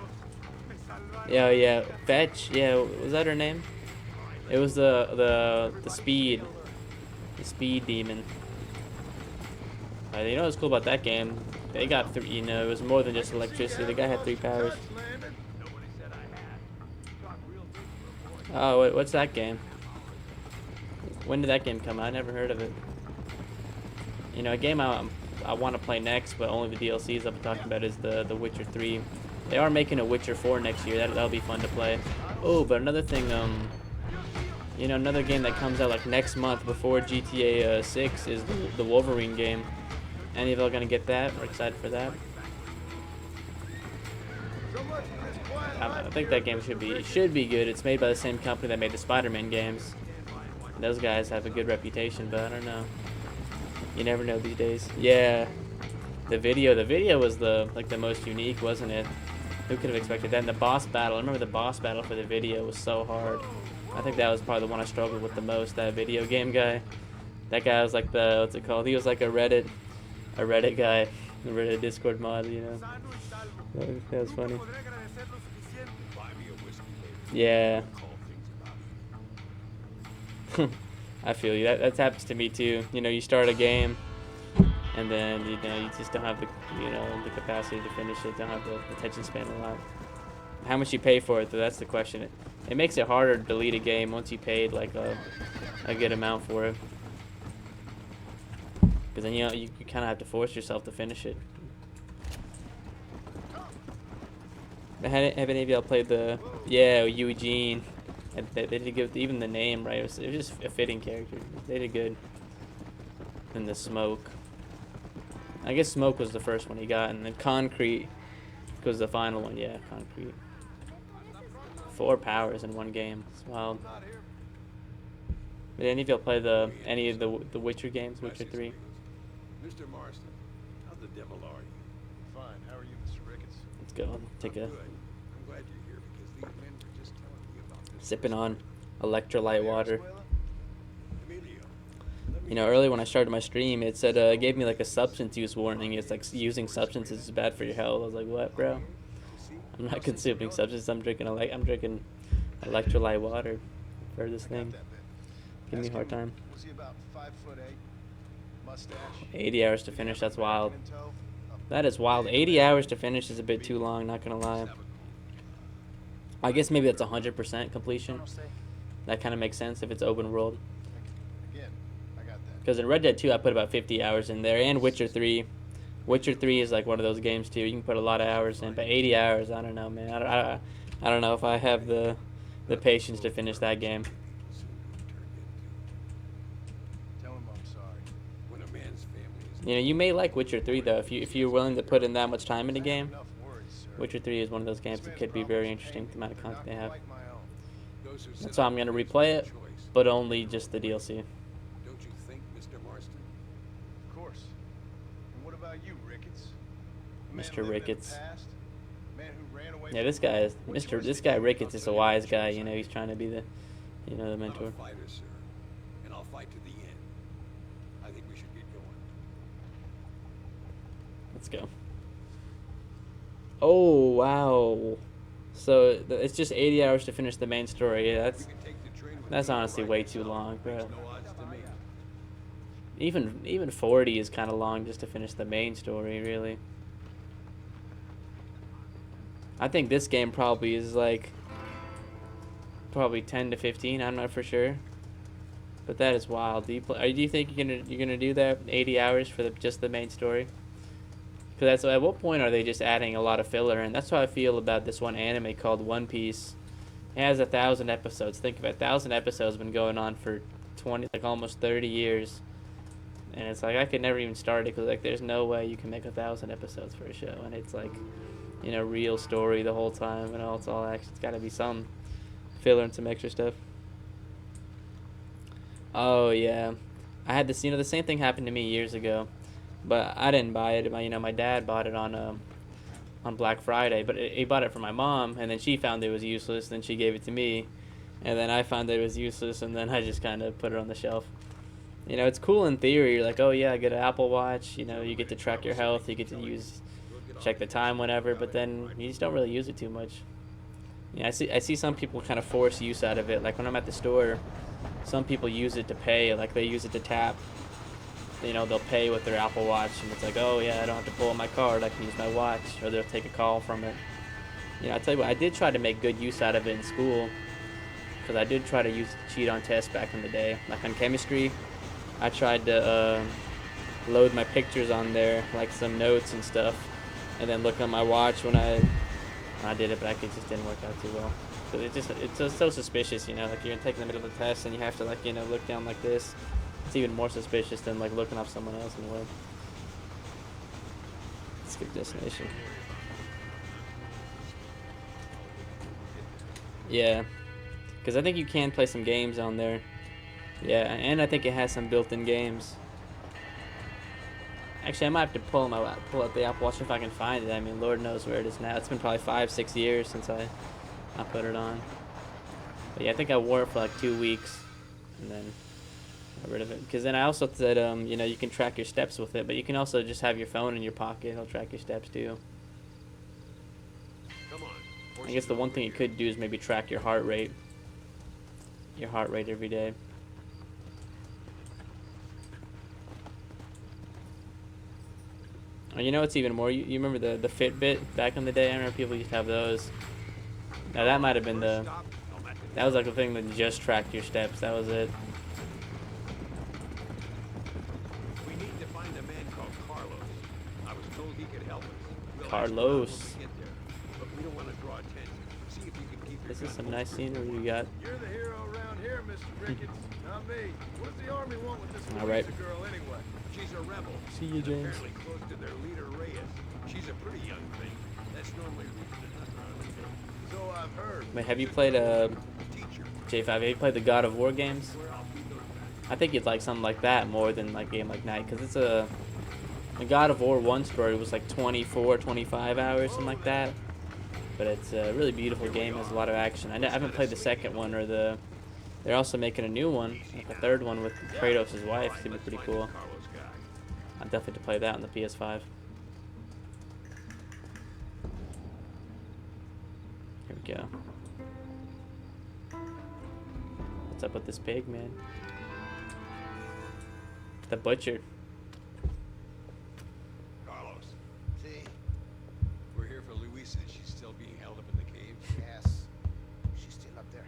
Yeah. Fetch. Yeah, was that her name? It was the speed. The speed demon. You know what's cool about that game? They got 3, it was more than just electricity. The guy had 3 powers. Oh, what's that game? When did that game come out? I never heard of it. You know, a game I want to play next, but only the DLCs I've been talking about is the Witcher 3. They are making a Witcher 4 next year. That'll be fun to play. Oh, but another thing, you know, another game that comes out like next month before GTA 6 is the Wolverine game. Any of y'all gonna get that? We're excited for that. I think that game should be good. It's made by the same company that made the Spider-Man games. Those guys have a good reputation, but I don't know. You never know these days. Yeah, the video was the most unique, wasn't it? Who could have expected that? And the boss battle, I remember the boss battle for the video was so hard. I think that was probably the one I struggled with the most, that video game guy. That guy was like the, what's it called? He was like a Reddit guy, a Reddit Discord mod, you know. That was funny. Yeah. I feel you. That happens to me too. You know, you start a game, and then you know you just don't have the the capacity to finish it. Don't have the attention span a lot. How much you pay for it, though? That's the question. It makes it harder to delete a game once you paid like a good amount for it, because then you kind of have to force yourself to finish it. Have any of y'all played the Eugene? They did give even the name right. It was just a fitting character. They did good. And the Smoke. I guess Smoke was the first one he got, and then Concrete was the final one. Yeah, Concrete. 4 powers in one game. It's wild. Did any of y'all play any of the Witcher games? Witcher 3. Mr. Marston, how the devil are you? Fine. How are you, Mr. Ricketts? Let's go. Take a Good. I'm glad you're here because these men were just telling me about this. sipping on electrolyte water. Emilio, You know, earlier when I started my stream, it said it gave me like a substance use warning. It's like using substances is bad for your health. I was like, what, bro? I'm not consuming substances. I'm drinking electrolyte water for this thing. Give me a hard time. Was he about 5'8"? Mustache. 80 hours to finish. That's wild. That is wild. 80 hours to finish is a bit too long. Not gonna lie. I guess maybe that's 100% completion. That kind of makes sense if it's open world. Again, I got that. Because in Red Dead 2, I put about 50 hours in there, and Witcher 3. Witcher 3 is like one of those games too. You can put a lot of hours in, but 80 hours, I don't know, man. I don't know if I have the patience to finish that game. Tell him I'm sorry. when a man's family is You know, you may like Witcher 3 though if you're willing to put in that much time in a game. Enough worries, sir. Witcher 3 is one of those games that could be very interesting. The amount of content they have. Like my own. those who That's sit why on I'm gonna the replay it, choice. but only just the DLC. Don't you think, Mr. Marston? Of course. And what about you, Ricketts? A man Mr. living in the Ricketts. past? A man who ran away Yeah, from this guy is What choice This did guy you Ricketts make? is a wise guy. You know, he's trying to be the the I'm mentor. a fighter, sir, and I'll fight to the end. I think we should get going. Let's go. Oh wow! So it's just 80 hours to finish the main story. Yeah, We can take the train with that's me honestly right way now. too long, bro. Makes no odds to me. Even 40 is kind of long just to finish the main story, really. I think this game probably is like probably 10 to 15. I'm not for sure, but that is wild. Do you think you're gonna do that 80 hours for just the main story? Because that's at what point are they just adding a lot of filler? And that's how I feel about this one anime called One Piece. It has 1,000 episodes. Think of it, 1,000 episodes been going on for 20, like almost 30 years. And it's like I could never even start it because like there's no way you can make 1,000 episodes for a show, and it's like, you know, real story the whole time and all it's all action. It's got to be some filler and some extra stuff. Oh yeah, I had this. You know, the same thing happened to me years ago, but I didn't buy it. My dad bought it on Black Friday, but he bought it for my mom, and then she found it was useless. Then she gave it to me, and then I found that it was useless, and then I just kind of put it on the shelf. You know, it's cool in theory. You're like, oh yeah, get an Apple Watch. You know, you get to track your health. You get to check the time whenever. But then you just don't really use it too much. Yeah, I see some people kind of force use out of it. Like when I'm at the store, some people use it to pay. Like they use it to tap. You know, they'll pay with their Apple Watch, and it's like, oh yeah, I don't have to pull out my card. I can use my watch, or they'll take a call from it. You know, I tell you what, I did try to make good use out of it in school. because I did try to cheat on tests back in the day. Like on chemistry, I tried to load my pictures on there, like some notes and stuff, and then look on my watch when I did it, but it just didn't work out too well. But it's just so suspicious, you know, like you're taking the middle of the test and you have to, like, you know, look down like this. It's even more suspicious than like looking off someone else in the web. Skip destination. Yeah, because I think you can play some games on there. Yeah, and I think it has some built-in games. Actually, I might have to pull up the Apple Watch if I can find it. I mean, Lord knows where it is now. It's been probably 5-6 years since I put it on. But yeah, I think I wore it for like 2 weeks, and then got rid of it. Because then I also said, you know, you can track your steps with it, but you can also just have your phone in your pocket. It'll track your steps too. Come on. I guess the one thing it could do is maybe track your heart rate. Your heart rate every day. Oh, you know what's even more? You remember the Fitbit back in the day? I remember people used to have those. Now that might have been that was like the thing that just tracked your steps. That was it. We need to find a man called Carlos. I was told he could help us. We'll Carlos. ask him when we get there, but we don't want to draw attention. See if you can keep your This is gun some close. nice scenery you got. You're the hero around here, Mr. Ricketts, not me. What does the army want with this All right. Louisa girl anyway? She's a rebel. See you, James. Apparently close to their leader, Reyes. She's a pretty young thing. That's normally reason enough around here. So I've heard. Wait, have you played Teacher, J5? Have you played the God of War games? where I'll be those back. I think you'd like something like that more than like game like Night, because it's the God of War 1 story was like 24, 25 hours, something like that. But it's a really beautiful game. Has a lot of action. I haven't played the second one or the. They're also making a new one, like a third one with Kratos' wife. It's gonna be pretty cool. Carlos guy. I'm definitely to play that on the PS5. Here we go. What's up with this pig, man? The butcher. Carlos, See, we're here for Luisa. She's still being held up in the cave. yes, she's still up there.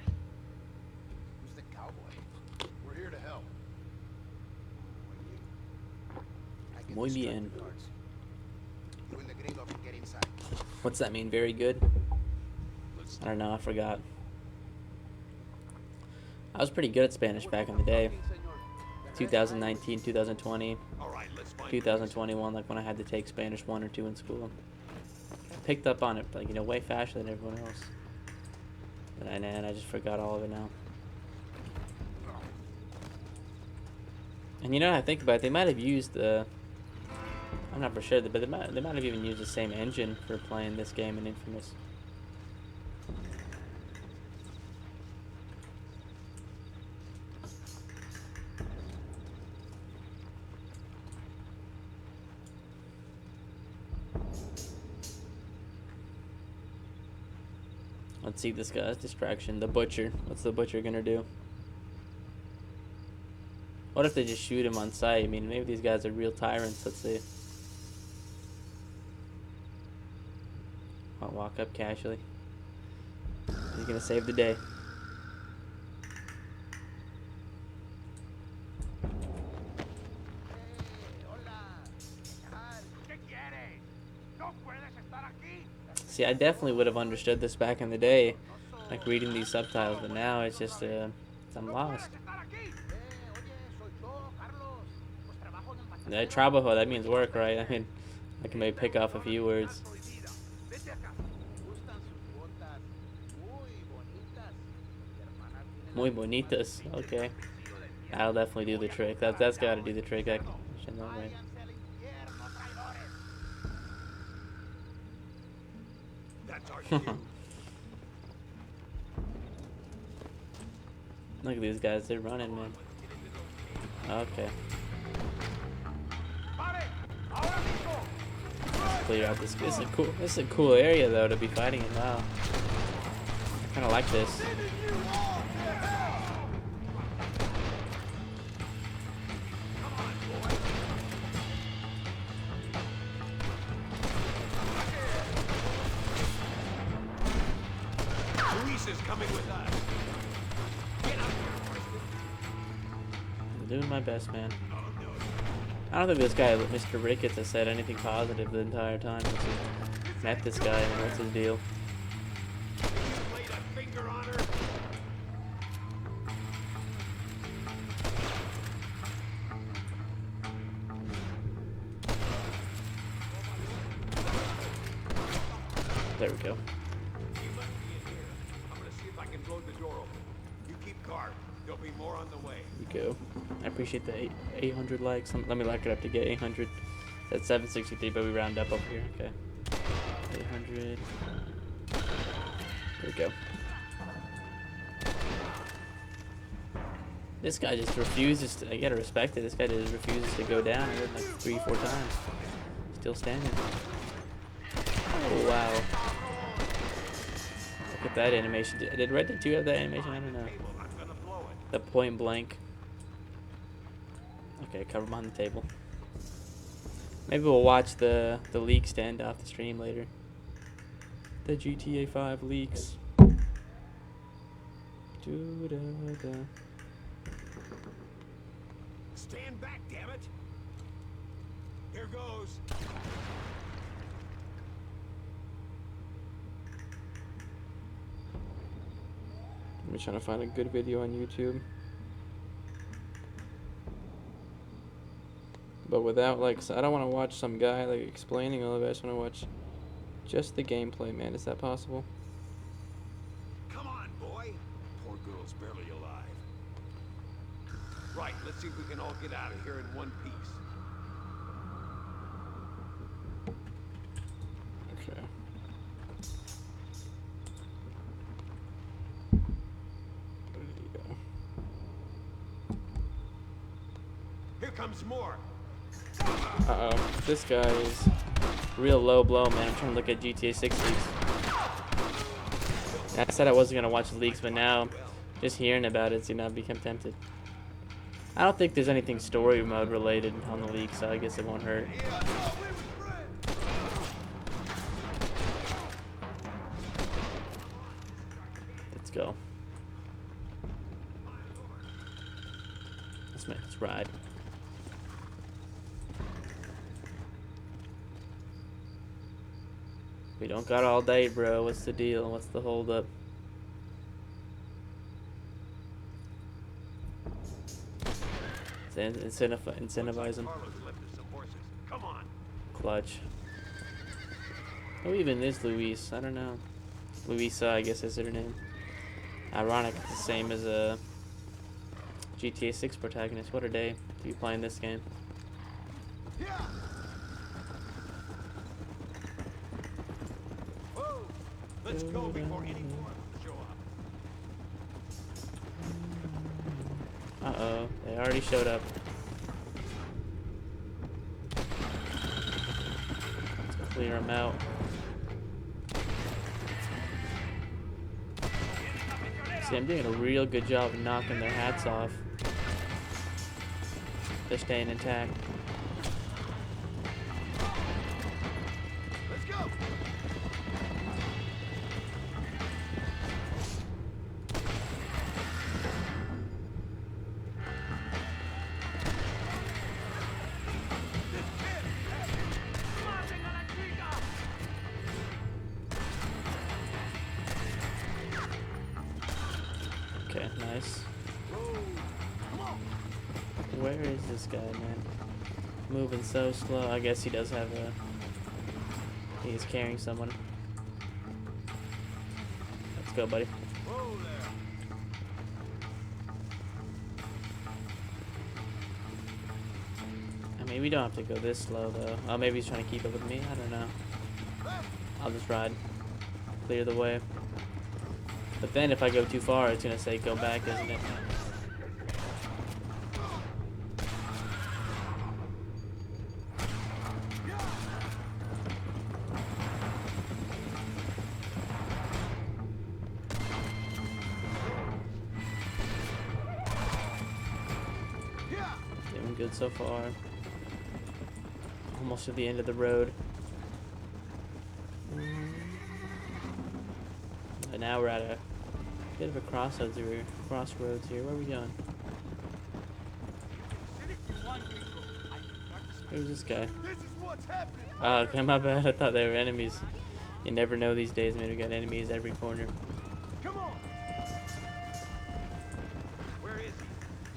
Who's the cowboy? We're here to help. I can Muy distract bien. the guards. You and the gringo can get inside. What's that mean? Very good? Let's I don't know. I forgot. I was pretty good at Spanish back in the day. 2019, 2020, all right, let's find 2021, like when I had to take Spanish 1 or 2 in school. I picked up on it, like, you know, way faster than everyone else. And I just forgot all of it now. And you know, I think about it, they might have used the. I'm not for sure, but they might have even used the same engine for playing this game in Infamous. Let's see this guy's distraction. The butcher. What's the butcher gonna do? What if they just shoot him on sight? I mean, maybe these guys are real tyrants. Let's see. I'll walk up casually. He's gonna save the day. See, I definitely would have understood this back in the day, like reading these subtitles, but now it's just, I'm lost. Yeah, trabajo, that means work, right? I mean, I can maybe pick off a few words. Muy bonitas, okay. That'll definitely do the trick. That's gotta do the trick. I should know, right? That's our cue. Look at these guys, they're running, man. Okay. Clear out this. This is a cool area though to be fighting in. Wow. I kinda like this. Luis is coming with us. doing my best, man. I don't think this guy, Mr. Ricketts, has said anything positive the entire time since we met this guy. I mean, what's his deal? Laid a finger on her. There we go. You must be in here. I'm gonna see if I can blow the door open. You keep guard. There'll be more on the way. There we go. I appreciate the 800 likes. Let me like it up to get 800. That's 763, but we round up over here. Okay. 800. There we go. This guy just refuses to. I gotta respect it. This guy just refuses to go down. I went like 3-4 times. Still standing. Oh wow. Look at that animation. Did Red Dead 2 have that animation? I don't know. I'm gonna blow it. The point blank. Okay, cover behind the table. Maybe we'll watch the leak stand off the stream later. The GTA 5 leaks. Doo-da-da. Stand back, damn it. Here goes. I'm trying to find a good video on YouTube. But without, like, so I don't want to watch some guy, like, explaining all of it. I just want to watch just the gameplay, man. Is that possible? Come on, boy. Poor girl's barely alive. Right, let's see if we can all get out of here in one piece. Okay. There you go. Here comes more. Uh-oh. This guy is real low blow, man. I'm trying to look at GTA 6 leaks. I said I wasn't going to watch the leaks, but now just hearing about it, I've become tempted. I don't think there's anything story mode related on the leak, so I guess it won't hurt. Let's go. Let's ride. We don't got all day, bro. What's the deal? What's the hold up? Incentivize them. Carlos left us some horses. Come on. Clutch. Who even is Luis? I don't know. Luisa, I guess is her name. Ironic, it's the same as a GTA 6 protagonist. What a day to be playing this game. Whoa. Let's go before any more show up. Uh-oh, they already showed up. Let's clear them out. See, I'm doing a real good job of knocking their hats off. They're staying intact. Let's go. Okay, nice. Where is this guy, man? Moving so slow. I guess he does have a... He's carrying someone. Let's go, buddy. Whoa there. I mean, we don't have to go this slow, though. Oh, maybe he's trying to keep up with me. I don't know. I'll just ride. Clear the way. But then if I go too far, it's going to say go back, isn't it? Doing good so far. Almost to the end of the road. But now we're at a bit of a crossroads here. Where are we going? Who's this guy? This is what's happening. Oh, okay, my bad. I thought they were enemies. You never know these days, man. We got enemies every corner. Come on. Where is he?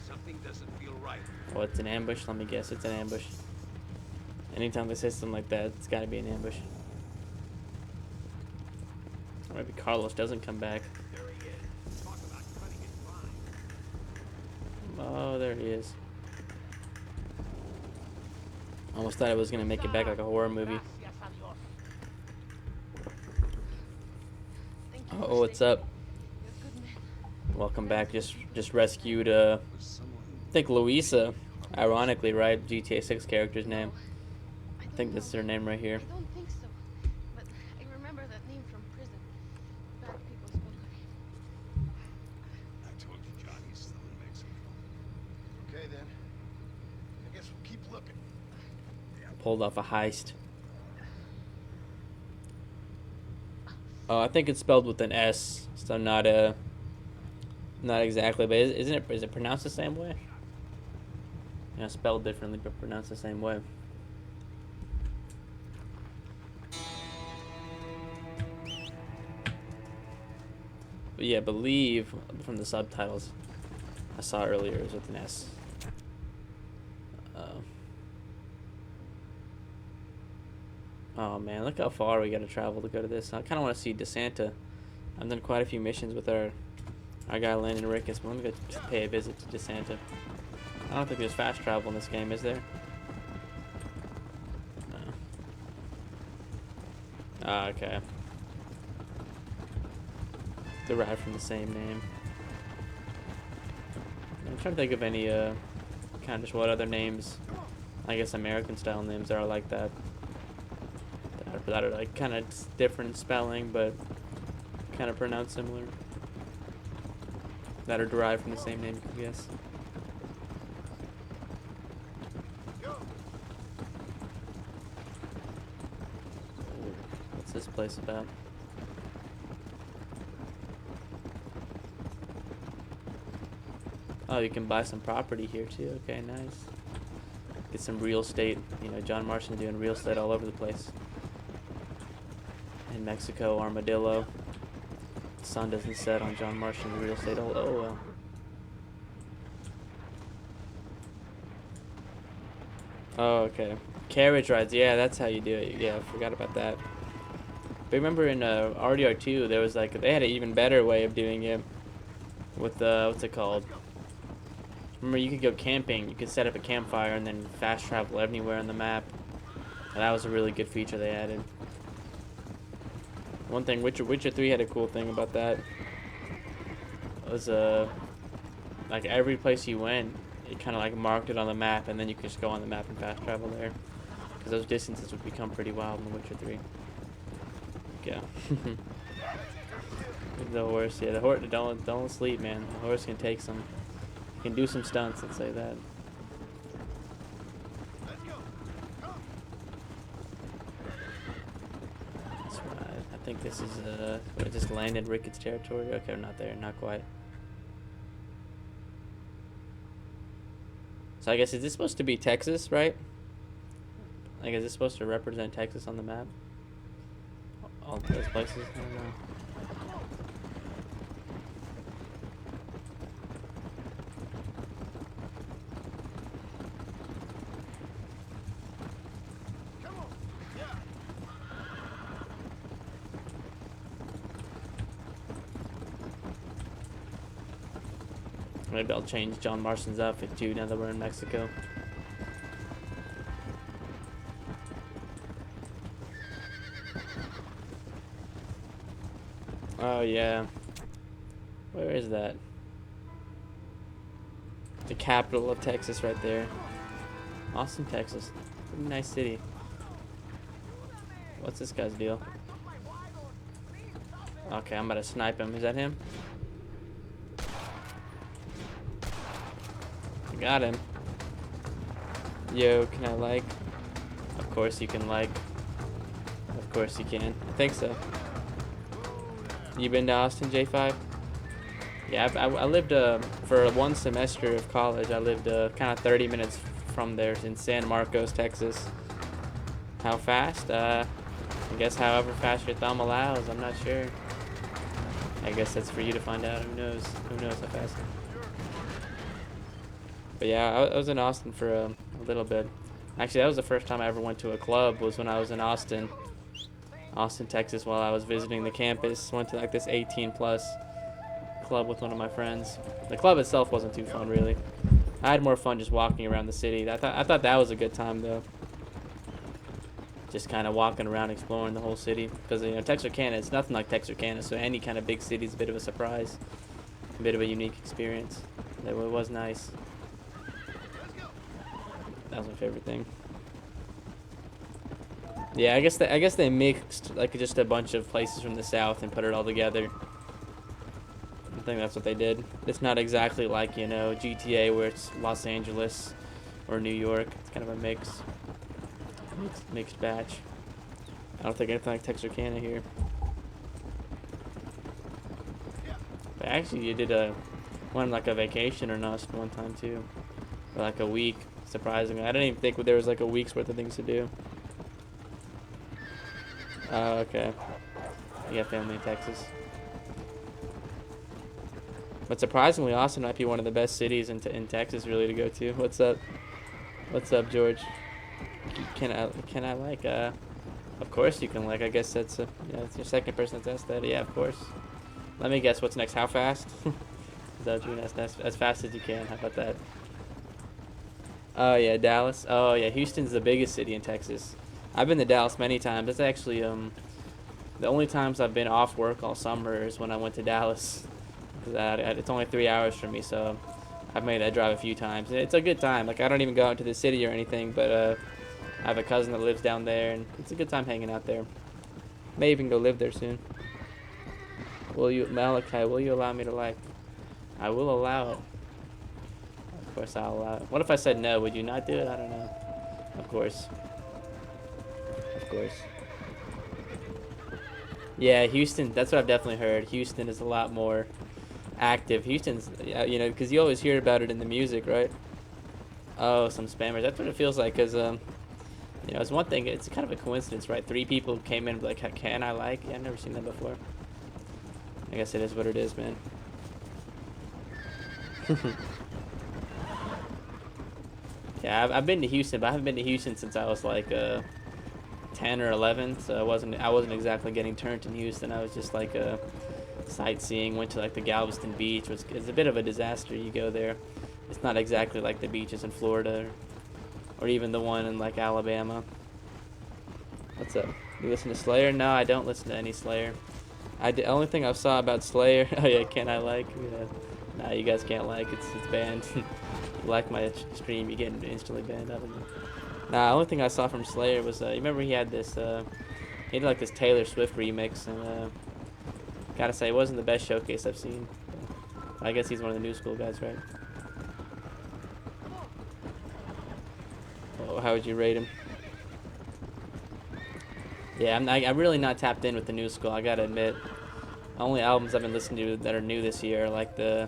Something doesn't feel right. Oh, it's an ambush? Let me guess. It's an ambush. Anytime they say something like that, it's gotta be an ambush. Or maybe Carlos doesn't come back. There he is. Talk about cutting it fine. Oh, there he is. Almost thought I was gonna make it back like a horror movie. Oh, what's up? Welcome back. Just rescued I think Luisa. Ironically, right? GTA 6 character's name. I think that's their name right here. I don't think so. But I remember that name from prison. Bad people spoke of it. I told you Johnny's still in Mexico. Okay then. I guess we'll keep looking. Pulled off a heist. Oh, I think it's spelled with an S, so not exactly, but is it pronounced the same way? Yeah, spelled differently, but pronounced the same way. But yeah, I believe from the subtitles I saw earlier it was with an S. Oh man, look how far we gotta travel to go to this. I kinda wanna see DeSanta. I've done quite a few missions with our guy Landon Ricketts, but let me go pay a visit to DeSanta. I don't think there's fast travel in this game, is there? No. Ah, okay. Derived from the same name. I'm trying to think of any kind of just what other names, I guess American style names are like that. That are like kind of different spelling, but kind of pronounced similar. That are derived from the same name, I guess. What's this place about? Oh, you can buy some property here too. Okay, nice. Get some real estate. You know, John Marston doing real estate all over the place. In Mexico, Armadillo. The sun doesn't set on John Marston's real estate. Oh well. Oh, okay. Carriage rides. Yeah, that's how you do it. Yeah, I forgot about that. But remember in RDR2, there was like, they had an even better way of doing it. With, what's it called? Remember, you could go camping. You could set up a campfire and then fast travel anywhere on the map. And that was a really good feature they added. One thing, Witcher 3 had a cool thing about that. It was, like every place you went, it kind of like marked it on the map, and then you could just go on the map and fast travel there. Because those distances would become pretty wild in The Witcher 3. Yeah. The horse, yeah, the horse, don't sleep, man. The horse can take some, can do some stunts, let's say that. That's right. I think this is, what, just landed Ricketts territory? Okay, we're not there, not quite. So I guess, is this supposed to be Texas, right? Like, is this supposed to represent Texas on the map? All those places? I don't know. Maybe I'll change John Marston's outfit too now that we're in Mexico. Oh yeah. Where is that? The capital of Texas right there. Austin, Texas. Pretty nice city. What's this guy's deal? Okay, I'm about to snipe him. Is that him? Got him. Yo, can I like? Of course you can like. Of course you can. I think so. You been to Austin, J5? Yeah, I lived for one semester of college. I lived kind of 30 minutes from there in San Marcos, Texas. How fast? I guess however fast your thumb allows. I'm not sure. I guess that's for you to find out. Who knows? Who knows how fast? But yeah, I was in Austin for a little bit. Actually, that was the first time I ever went to a club. Was when I was in Austin, Texas, while I was visiting the campus. Went to like this 18+ club with one of my friends. The club itself wasn't too fun, really. I had more fun just walking around the city. I thought that was a good time though. Just kind of walking around, exploring the whole city. Because you know, Texarkana, it's nothing like Texarkana. So any kind of big city is a bit of a surprise, a bit of a unique experience. It was nice. That was my favorite thing. Yeah, I guess they mixed like just a bunch of places from the South and put it all together. I think that's what they did. It's not exactly like, you know, GTA where it's Los Angeles or New York. It's kind of a mixed batch. I don't think anything like Texarkana here. But actually, you did one like a vacation or not one time too, for like a week. Surprisingly, I didn't even think there was like a week's worth of things to do. Oh, okay. You got family in Texas. But surprisingly, Austin might be one of the best cities in Texas really to go to. What's up? What's up, George? Can I like? Of course you can like. I guess that's yeah. It's your second person that's asked that. Yeah, of course. Let me guess. What's next? How fast? Is that what you asked? As fast as you can. How about that? Oh yeah, Dallas. Oh yeah, Houston's the biggest city in Texas. I've been to Dallas many times. It's actually the only times I've been off work all summer is when I went to Dallas. It's only 3 hours from me, so I've made that drive a few times. And it's a good time. Like I don't even go out to the city or anything, but I have a cousin that lives down there, and it's a good time hanging out there. May even go live there soon. Will you, Malachi? Will you allow me to like? I will allow it. Of course I'll allow it. What if I said no? Would you not do it? I don't know. Of course. Of course. Yeah, Houston. That's what I've definitely heard. Houston is a lot more active. Houston's, you know, because you always hear about it in the music, right? Oh, some spammers. That's what it feels like, because, you know, it's one thing. It's kind of a coincidence, right? 3 people came in like, can I like? Yeah, I've never seen that before. I guess it is what it is, man. Yeah, I've been to Houston, but I haven't been to Houston since I was like 10 or 11. So I wasn't exactly getting turned in Houston. I was just like sightseeing. Went to like the Galveston Beach, which is a bit of a disaster. You go there, it's not exactly like the beaches in Florida or even the one in like Alabama. What's up? You listen to Slayer? No, I don't listen to any Slayer. The only thing I saw about Slayer. Oh yeah, can I like? Yeah. Nah, you guys can't like. It's banned. You like my stream, you get instantly banned out of it. Nah, the only thing I saw from Slayer was you remember he had this he did like this Taylor Swift remix, and gotta say it wasn't the best showcase I've seen. I guess he's one of the new school guys, right? Oh, how would you rate him? Yeah, I'm really not tapped in with the new school, I gotta admit. The only albums I've been listening to that are new this year are like I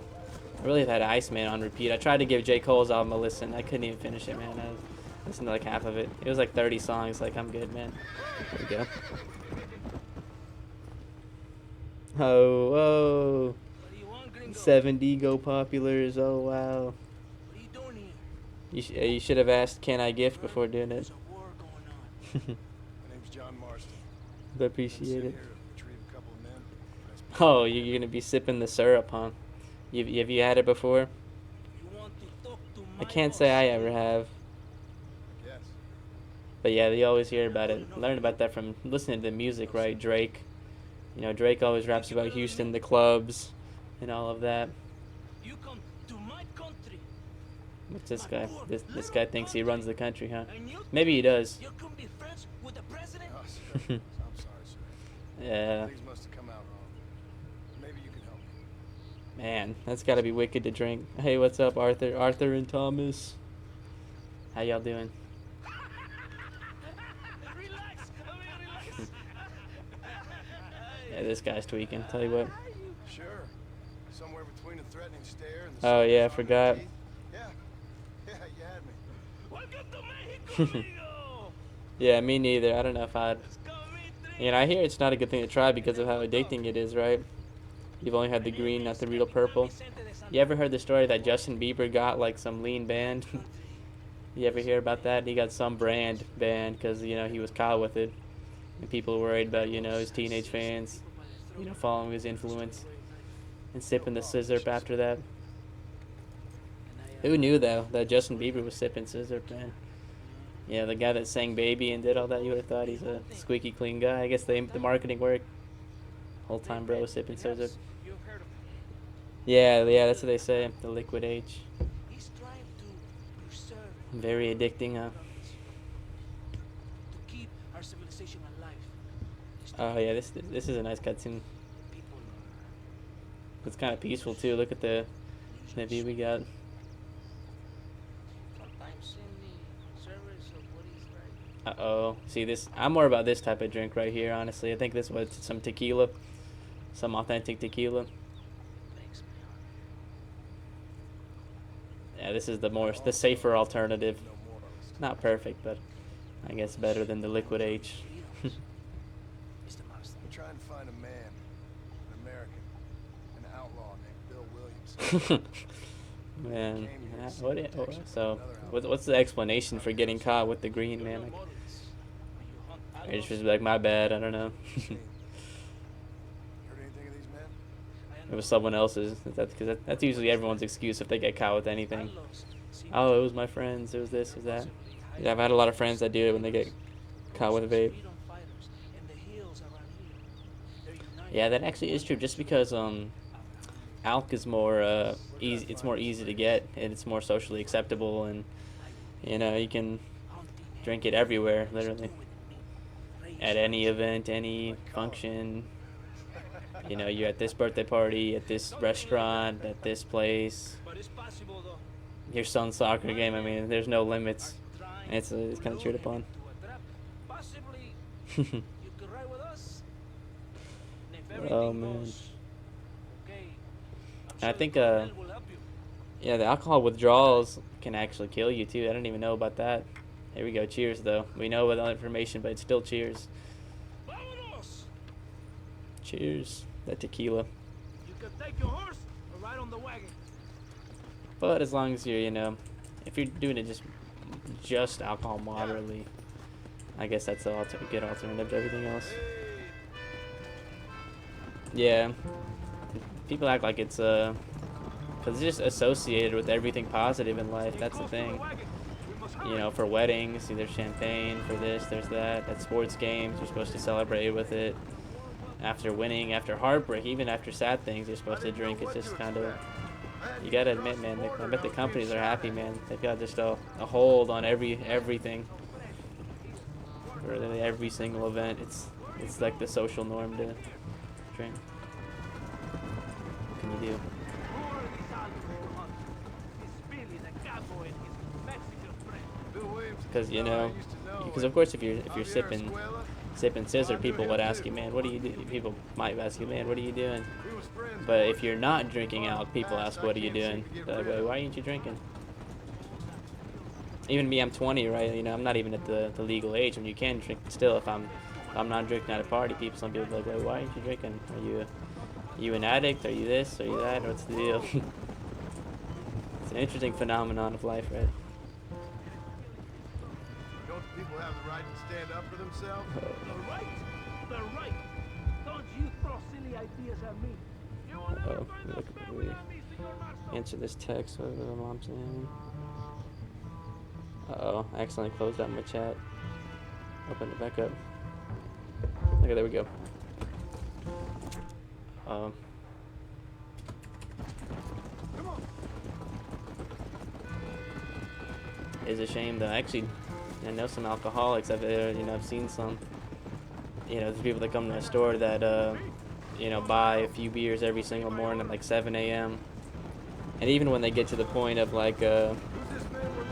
really have had Iceman on repeat. I tried to give J. Cole's album a listen. I couldn't even finish it, man. I listened to like half of it. It was like 30 songs. Like, I'm good, man. There we go. Oh, 70 Go Populars. Oh, wow. What are you doing here? You should have asked, can I gift before doing it. There's a war going on. My name's John Marston. I appreciate it. Here to retrieve a couple of men. Oh, you're going to be sipping the syrup, huh? Have you had it before? You want to talk to I my can't boss? say I ever have. Yes. But yeah, you always hear about it. Learn about that from listening to the music, right? Drake. You know, Drake always raps about Houston, the clubs, and all of that. You come to my country. What's this guy? This guy thinks he runs the country, huh? And you Maybe he does. You can be friends with the president? Oh, sir. I'm sorry, sir. Yeah. Things must have come out wrong. Maybe you can help me. Man, that's gotta be wicked to drink. Hey, what's up, Arthur? Arthur and Thomas. How y'all doing? Relax. Relax. Yeah, this guy's tweaking. Tell you what. Sure. Somewhere between a threatening stare and the Oh yeah, I soft forgot. teeth. Yeah. Yeah, you had me. What Yeah, me neither. I don't know if I'd. You know, I hear it's not a good thing to try because of how addicting it is, right? You've only had the green, not the real purple. You ever heard the story that Justin Bieber got like some lean banned? You ever hear about that? He got some brand banned because, you know, he was caught with it. And people were worried about, you know, his teenage fans, you know, following his influence and sipping the scissor after that. Who knew, though, that Justin Bieber was sipping scissor, man? Yeah, the guy that sang Baby and did all that, you would have thought he's a squeaky clean guy. I guess the marketing worked. Whole time, bro, was sipping scissor. Yeah, that's what they say. The liquid H. He's trying to preserve Very addicting, huh? to keep our civilization alive. Oh yeah, this is a nice cutscene. People It's kind of peaceful too. Look at the view we got. sometimes in the service of what is right. Uh-oh. See this? I'm more about this type of drink right here, honestly. I think this was some tequila, some authentic tequila. Breaks my heart. Yeah, this is the safer alternative. Not perfect, but I guess better than the liquid H. It's the master. I'm trying to find a man, an American, an outlaw named Bill Williams. Man, what's the explanation for getting caught with the green, man? Like, it's just like, my bad, I don't know. Heard anything of these men? It was someone else's. Because that's usually everyone's excuse if they get caught with anything. Oh, it was my friends. It was this, it was that. Yeah, I've had a lot of friends that do it when they get caught with a vape. Yeah, that actually is true. Just because alk is more easy, it's more easy to get, and it's more socially acceptable, and you know you can drink it everywhere, literally, at any event, any function. You know, you're at this birthday party, at this restaurant, at this place, your son's soccer game. I mean, there's no limits. And it's kind of cheered upon. Oh man. I think yeah, the alcohol withdrawals can actually kill you too. I didn't even know about that. Here we go. Cheers, though. We know without information, but it's still cheers. Cheers. That tequila. You can take your horse or ride on the wagon. But as long as you're, you know, if you're doing it just alcohol moderately, I guess that's a good alternative to everything else. Yeah. People act like it's because it's just associated with everything positive in life. That's the thing. You know, for weddings, there's champagne. For this, there's that. At sports games, you're supposed to celebrate with it. After winning, after heartbreak, even after sad things, you're supposed to drink. It's just kind of, you gotta admit, man. I bet the companies are happy, man. They've got just a hold on everything. For every single event, it's like the social norm to drink. What can you do? Because you know, because of course if you're sipping scissor, people would ask you, man, what do you do? People might ask you, man, what are you doing? But if you're not drinking out, people ask, what are you doing? They're like, wait, why aren't you drinking? Even me, I'm 20, right? You know, I'm not even at the legal age when you can drink. Still, if I'm not drinking at a party, some people are like, wait, why aren't you drinking? Are you an addict? Are you this? Are you that? What's the deal? It's an interesting phenomenon of life, right? Don't the people have the right to stand up for themselves? The right? The right. Don't you throw silly ideas at me. You will never find Look, us fair without me, Senor Marshal. answer this text. What was my mom's name? Uh-oh, I accidentally closed out my chat. Open it back up. Okay, there we go. It's a shame though. Actually, I know some alcoholics. I've seen some. You know, there's people that come to my store that buy a few beers every single morning at like 7 a.m. And even when they get to the point of like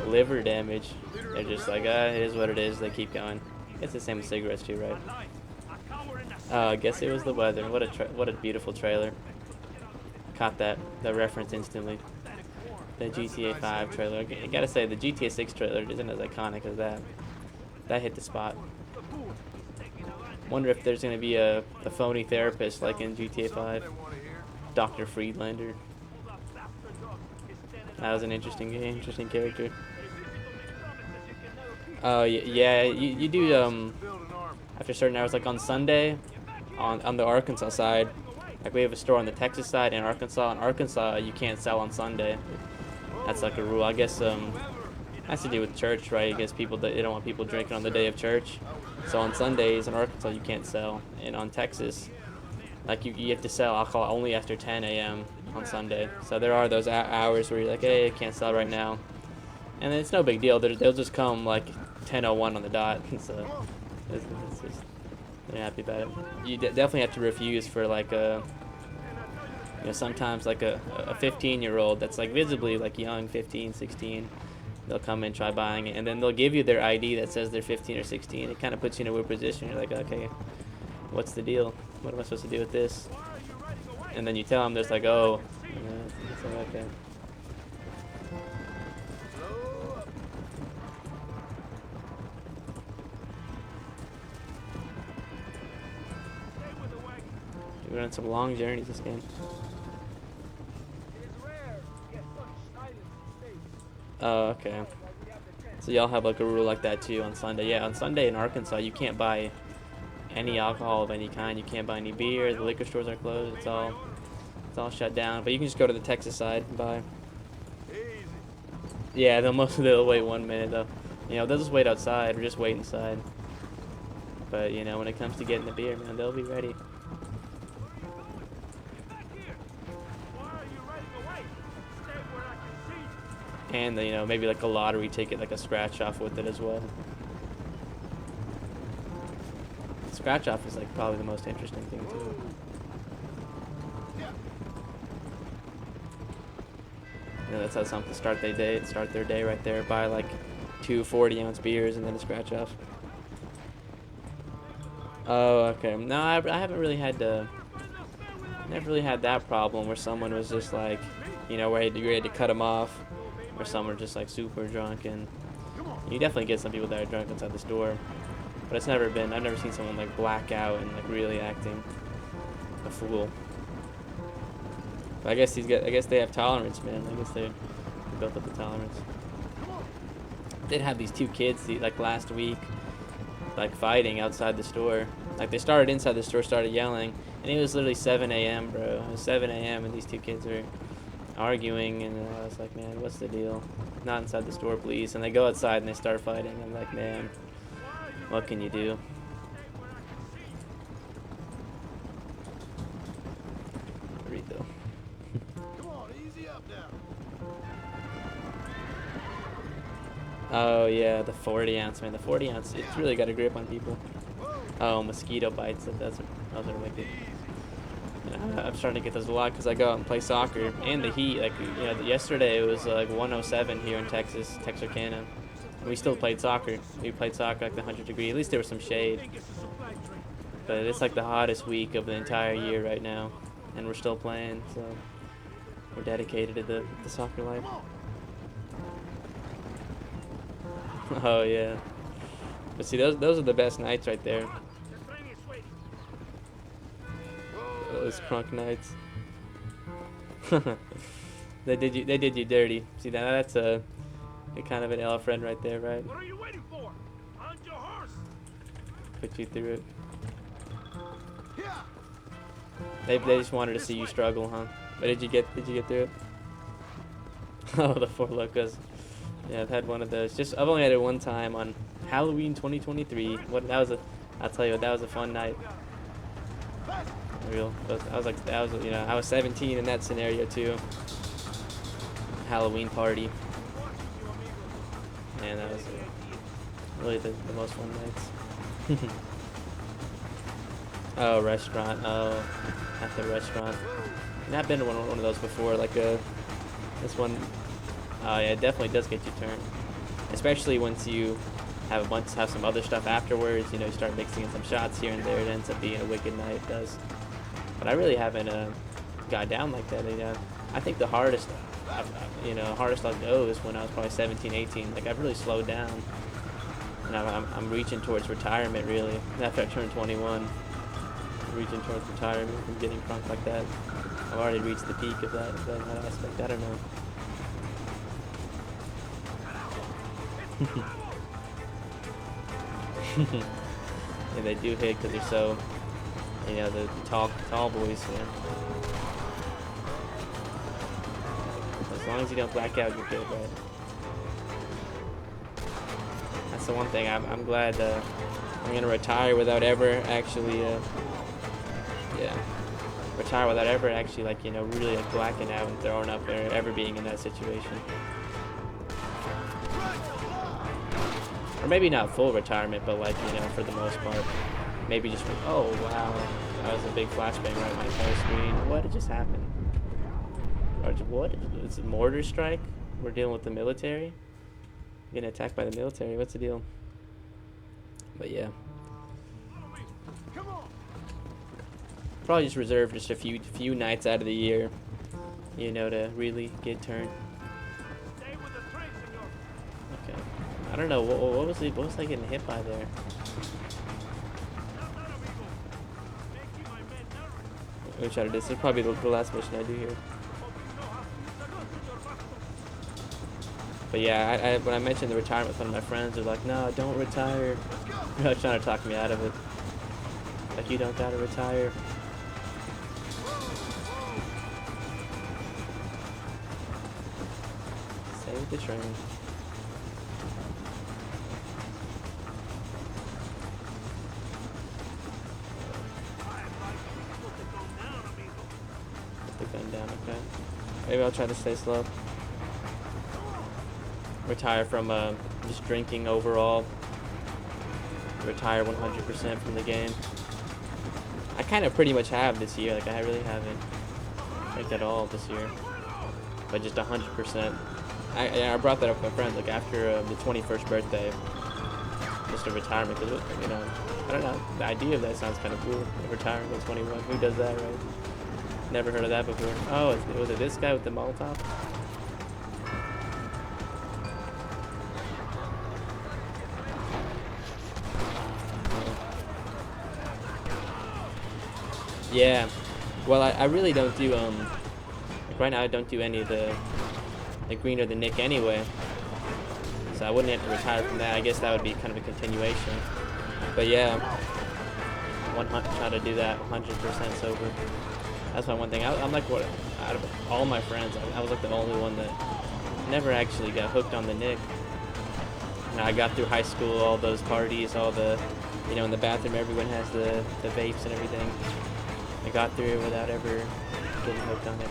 liver damage, they're just like, it is what it is. They keep going. It's the same with cigarettes too, right? I guess it was the weather. What a beautiful trailer. Caught that reference instantly. the GTA 5 trailer. I gotta say, the GTA 6 trailer isn't as iconic as that. That hit the spot. Wonder if there's gonna be a phony therapist like in GTA 5. Dr. Friedlander. That was an interesting game, interesting character. Oh yeah, you do after certain hours, like on Sunday, on the Arkansas side. Like we have a store on the Texas side in Arkansas. In Arkansas, you can't sell on Sunday. That's like a rule. I guess has to do with church, right? I guess people they don't want people drinking on the day of church. So on Sundays in Arkansas, you can't sell. And on Texas, like you have to sell alcohol only after 10 a.m. on Sunday. So there are those hours where you're like, hey, I can't sell right now. And it's no big deal. They'll just come like 10:01 on the dot. So it's just, they're happy about it. You definitely have to refuse for like sometimes like a 15-year-old that's like visibly like young, 15, 16. They'll come and try buying it, and then they'll give you their ID that says they're 15 or 16. It kind of puts you in a weird position. You're like, okay, what's the deal? What am I supposed to do with this? And then you tell them, there's like, oh, it's like, okay. We're on some long journeys this game. Oh, okay. So y'all have like a rule like that too on Sunday. Yeah, on Sunday in Arkansas, you can't buy any alcohol of any kind. You can't buy any beer. The liquor stores are closed. It's all shut down. But you can just go to the Texas side and buy. Yeah, they'll wait 1 minute though. They'll just wait outside or just wait inside. But when it comes to getting the beer, man, they'll be ready. And maybe like a lottery ticket, like a scratch off with it as well. Scratch off is like probably the most interesting thing too. That's how some people start their day right there. Buy like 2 40-ounce beers and then a scratch off. Oh, okay. No, I haven't really had never really had that problem where someone was just like, where you had to cut them off. Or some are just like super drunk, and you definitely get some people that are drunk inside the store. But I've never seen someone like black out and like really acting a fool. But I guess they have tolerance, man. I guess they built up the tolerance. They'd have these 2 kids like last week, like fighting outside the store. Like they started inside the store, started yelling, and it was literally 7 a.m., bro. It was 7 a.m. and these 2 kids were arguing, and I was like, man, what's the deal? Not inside the store, please. And they go outside and they start fighting. I'm like, man, what can you do? Read though. Come on, easy up now. Oh yeah, the 40-ounce, man. The 40-ounce, it's really got a grip on people. Oh, mosquito bites. Those are wicked. I'm starting to get those a lot because I go out and play soccer, and the heat. Like yesterday it was like 107 here in Texarkana. And we still played soccer. We played soccer like the 100-degree. At least there was some shade. But it's like the hottest week of the entire year right now, and we're still playing. So we're dedicated to the soccer life. Oh yeah. But see, those are the best nights right there. Those crunk nights. They did you dirty. See, that's a kind of an L friend right there, right? What are you waiting for? On your horse. Put you through it. They just wanted to see you struggle, huh? But did you get through it? Oh, the Four Locos. Yeah, I've had one of those. I've only had it one time on Halloween 2023. I'll tell you what, that was a fun night. I was 17 in that scenario too. Halloween party. And that was really the most fun nights. Oh, restaurant. Oh, at the restaurant. I've been to one of those before. Like this one. Oh yeah, it definitely does get you turned. Especially once you have some other stuff afterwards. You start mixing in some shots here and there. It ends up being a wicked night. It does. But I really haven't got down like that. I think the hardest you know, hardest I'll go is when I was probably 17, 18. Like I've really slowed down, and I'm reaching towards retirement really. After I turned 21, I'm reaching towards retirement from getting crunk like that. I've already reached the peak of that aspect. I don't know. Yeah, they do hit because they're so, you know, the tall boys. Yeah. As long as you don't black out, you're good, right? That's the one thing. I'm glad I'm gonna retire without ever actually, yeah, retire without ever actually, like, you know, really like blacking out and throwing up or ever being in that situation. Or maybe not full retirement, but like, you know, for the most part. Maybe just, oh wow, that was a big flashbang right on my entire screen. What just happened? Or what? It's a mortar strike? We're dealing with the military? Getting attacked by the military, what's the deal? But yeah. Probably just reserve just a few nights out of the year, you know, to really get turned. Okay. I don't know, what was I getting hit by there? Let me try to do this. This is probably the last mission I do here. But yeah, when I mentioned the retirement with one of my friends, they're like, no, don't retire. They're like trying to talk me out of it. Like, you don't gotta retire. Save the train. Put the gun down, okay. Maybe I'll try to stay slow. Retire from just drinking overall. Retire 100% from the game. I kind of pretty much have this year. Like, I really haven't drank at all this year. But just 100%. I brought that up with my friends, like, after the 21st birthday. Just a retirement, because, you know, I don't know. The idea of that sounds kind of cool. Retiring at 21. Who does that, right? Never heard of that before. Oh, was it this guy with the Molotov? Yeah, well, I really don't do, like right now I don't do any of the green or the Nick anyway, so I wouldn't have to retire from that. I guess that would be kind of a continuation, but yeah, try to do that 100% sober. That's my one thing. I'm like, what, out of all my friends, I was like the only one that never actually got hooked on the Nick. And I got through high school, all those parties, all the, you know, in the bathroom everyone has the vapes and everything. I got through it without ever getting hooked on it.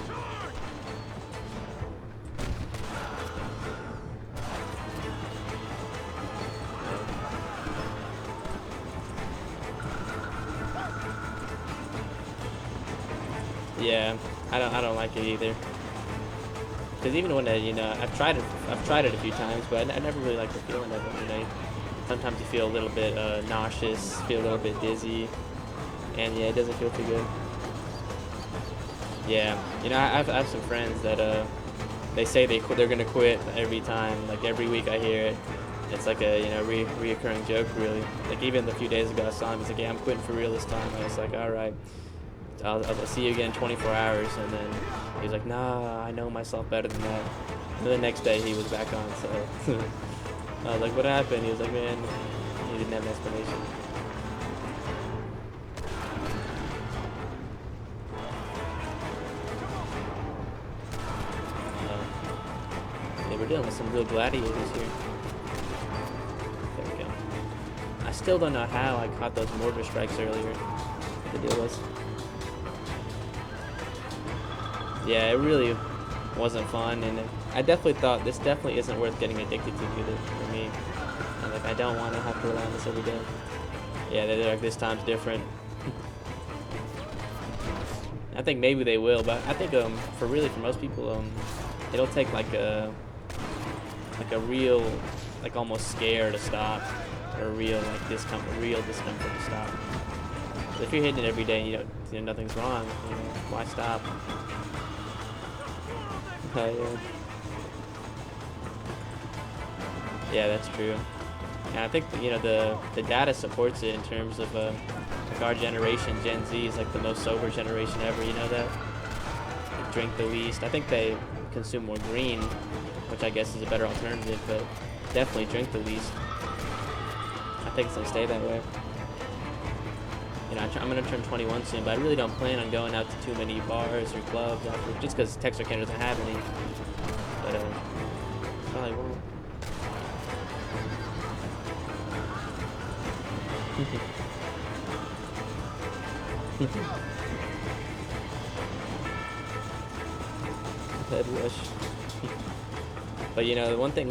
Yeah, I don't like it either. Because even when you know, I've tried it a few times, but I never really like the feeling of it. You know, sometimes you feel a little bit nauseous, feel a little bit dizzy, and yeah, it doesn't feel too good. Yeah, you know, I have some friends that they say they're gonna quit every time. Like every week I hear it. It's like a, you know, reoccurring joke really. Like even a few days ago I saw him. He's like, yeah, I'm quitting for real this time. I was like, all right, I'll see you again in 24 hours. And then he was like, nah, I know myself better than that. And the next day he was back on. So I was like, what happened? He was like, man, he didn't have an explanation. We're dealing with some real gladiators here. There we go. I still don't know how I caught those mortar strikes earlier. What the deal was. Yeah, it really wasn't fun, and I definitely thought this definitely isn't worth getting addicted to either for me. I'm like, I don't want to have to rely on this every day. Yeah, they're like, this time's different. I think maybe they will, but I think for most people it'll take like a real, like almost scare to stop, or real discomfort to stop. But if you're hitting it every day and you know nothing's wrong, you know, why stop? Yeah. Yeah, that's true. And I think you know the data supports it in terms of like our generation, Gen Z, is like the most sober generation ever. You know that? They drink the least. I think they consume more green, which I guess is a better alternative, but definitely drink the least. I think it's gonna stay that way. You know, I'm gonna turn 21 soon, but I really don't plan on going out to too many bars or clubs after, just because Texarkana doesn't have any. But probably won't. Head rush. But you know, the one thing,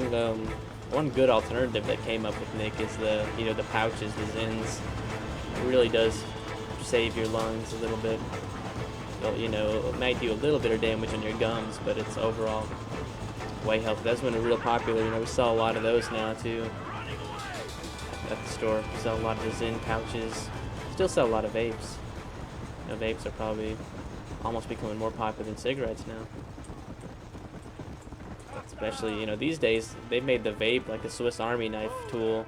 one good alternative that came up with Nick is the pouches, the Zins. It really does save your lungs a little bit. You know, it might do a little bit of damage on your gums, but it's overall way healthy. That's been a real popular. You know, we sell a lot of those now too at the store. We sell a lot of the Zin pouches. Still sell a lot of vapes. You know, vapes are probably almost becoming more popular than cigarettes now. Especially, you know, these days they've made the vape like a Swiss Army knife tool.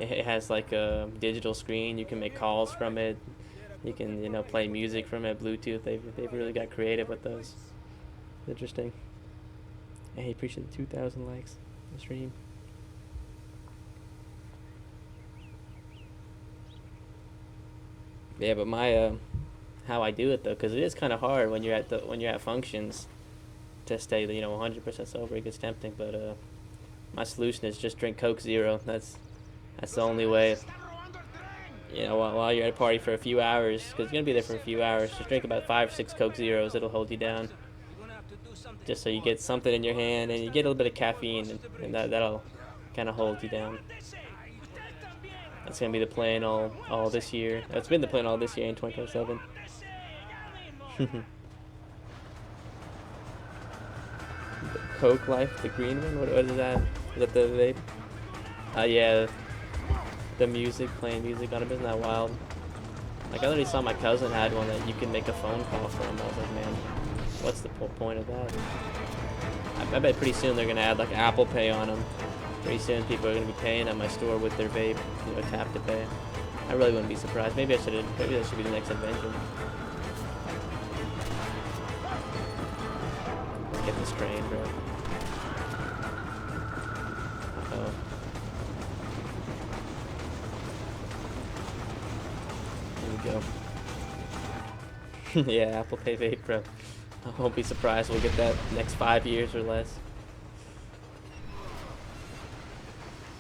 It has like a digital screen. You can make calls from it. You can, you know, play music from it, Bluetooth. They've really got creative with those. Interesting. Hey, appreciate the 2,000 likes on the stream. Yeah, but my how I do it though, because it is kind of hard when you're at functions to stay, you know, 100% sober. It gets tempting, but my solution is just drink Coke Zero. That's the only way. You know, while you're at a party for a few hours, because you're gonna be there for a few hours, just drink about 5 or 6 Coke Zeros. It'll hold you down. Just so you get something in your hand and you get a little bit of caffeine, and that'll kind of hold you down. That's gonna be the plan all this year. That's been the plan all this year in 2027. Coke Life, the green one. What is that? Is that the vape? Yeah. The music, playing music on it, isn't that wild? Like, I literally saw my cousin had one that you can make a phone call from. I was like, man, what's the point of that? I bet pretty soon they're gonna add like Apple Pay on them. Pretty soon people are gonna be paying at my store with their vape, you know, tap to pay. I really wouldn't be surprised. Maybe that should be the next invention. Get this train, bro. Uh-oh. Here we go. Yeah, Apple Pay vape, bro. I won't be surprised we'll get that next 5 years or less.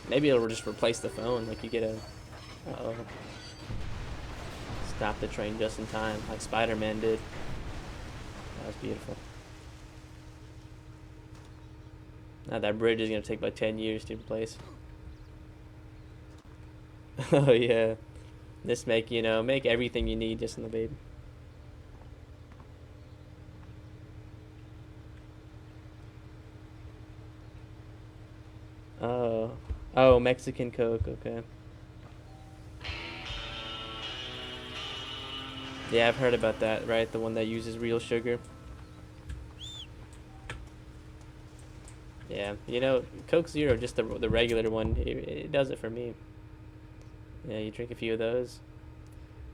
Maybe it'll just replace the phone. Like you get a... Uh-oh. Stop the train just in time, like Spider-Man did. That was beautiful. Now that bridge is gonna take like 10 years to replace. Oh yeah. This make everything you need just in the vape. Oh, Mexican Coke, okay. Yeah, I've heard about that, right? The one that uses real sugar. Yeah, you know, Coke Zero, just the regular one, it does it for me. Yeah, you drink a few of those.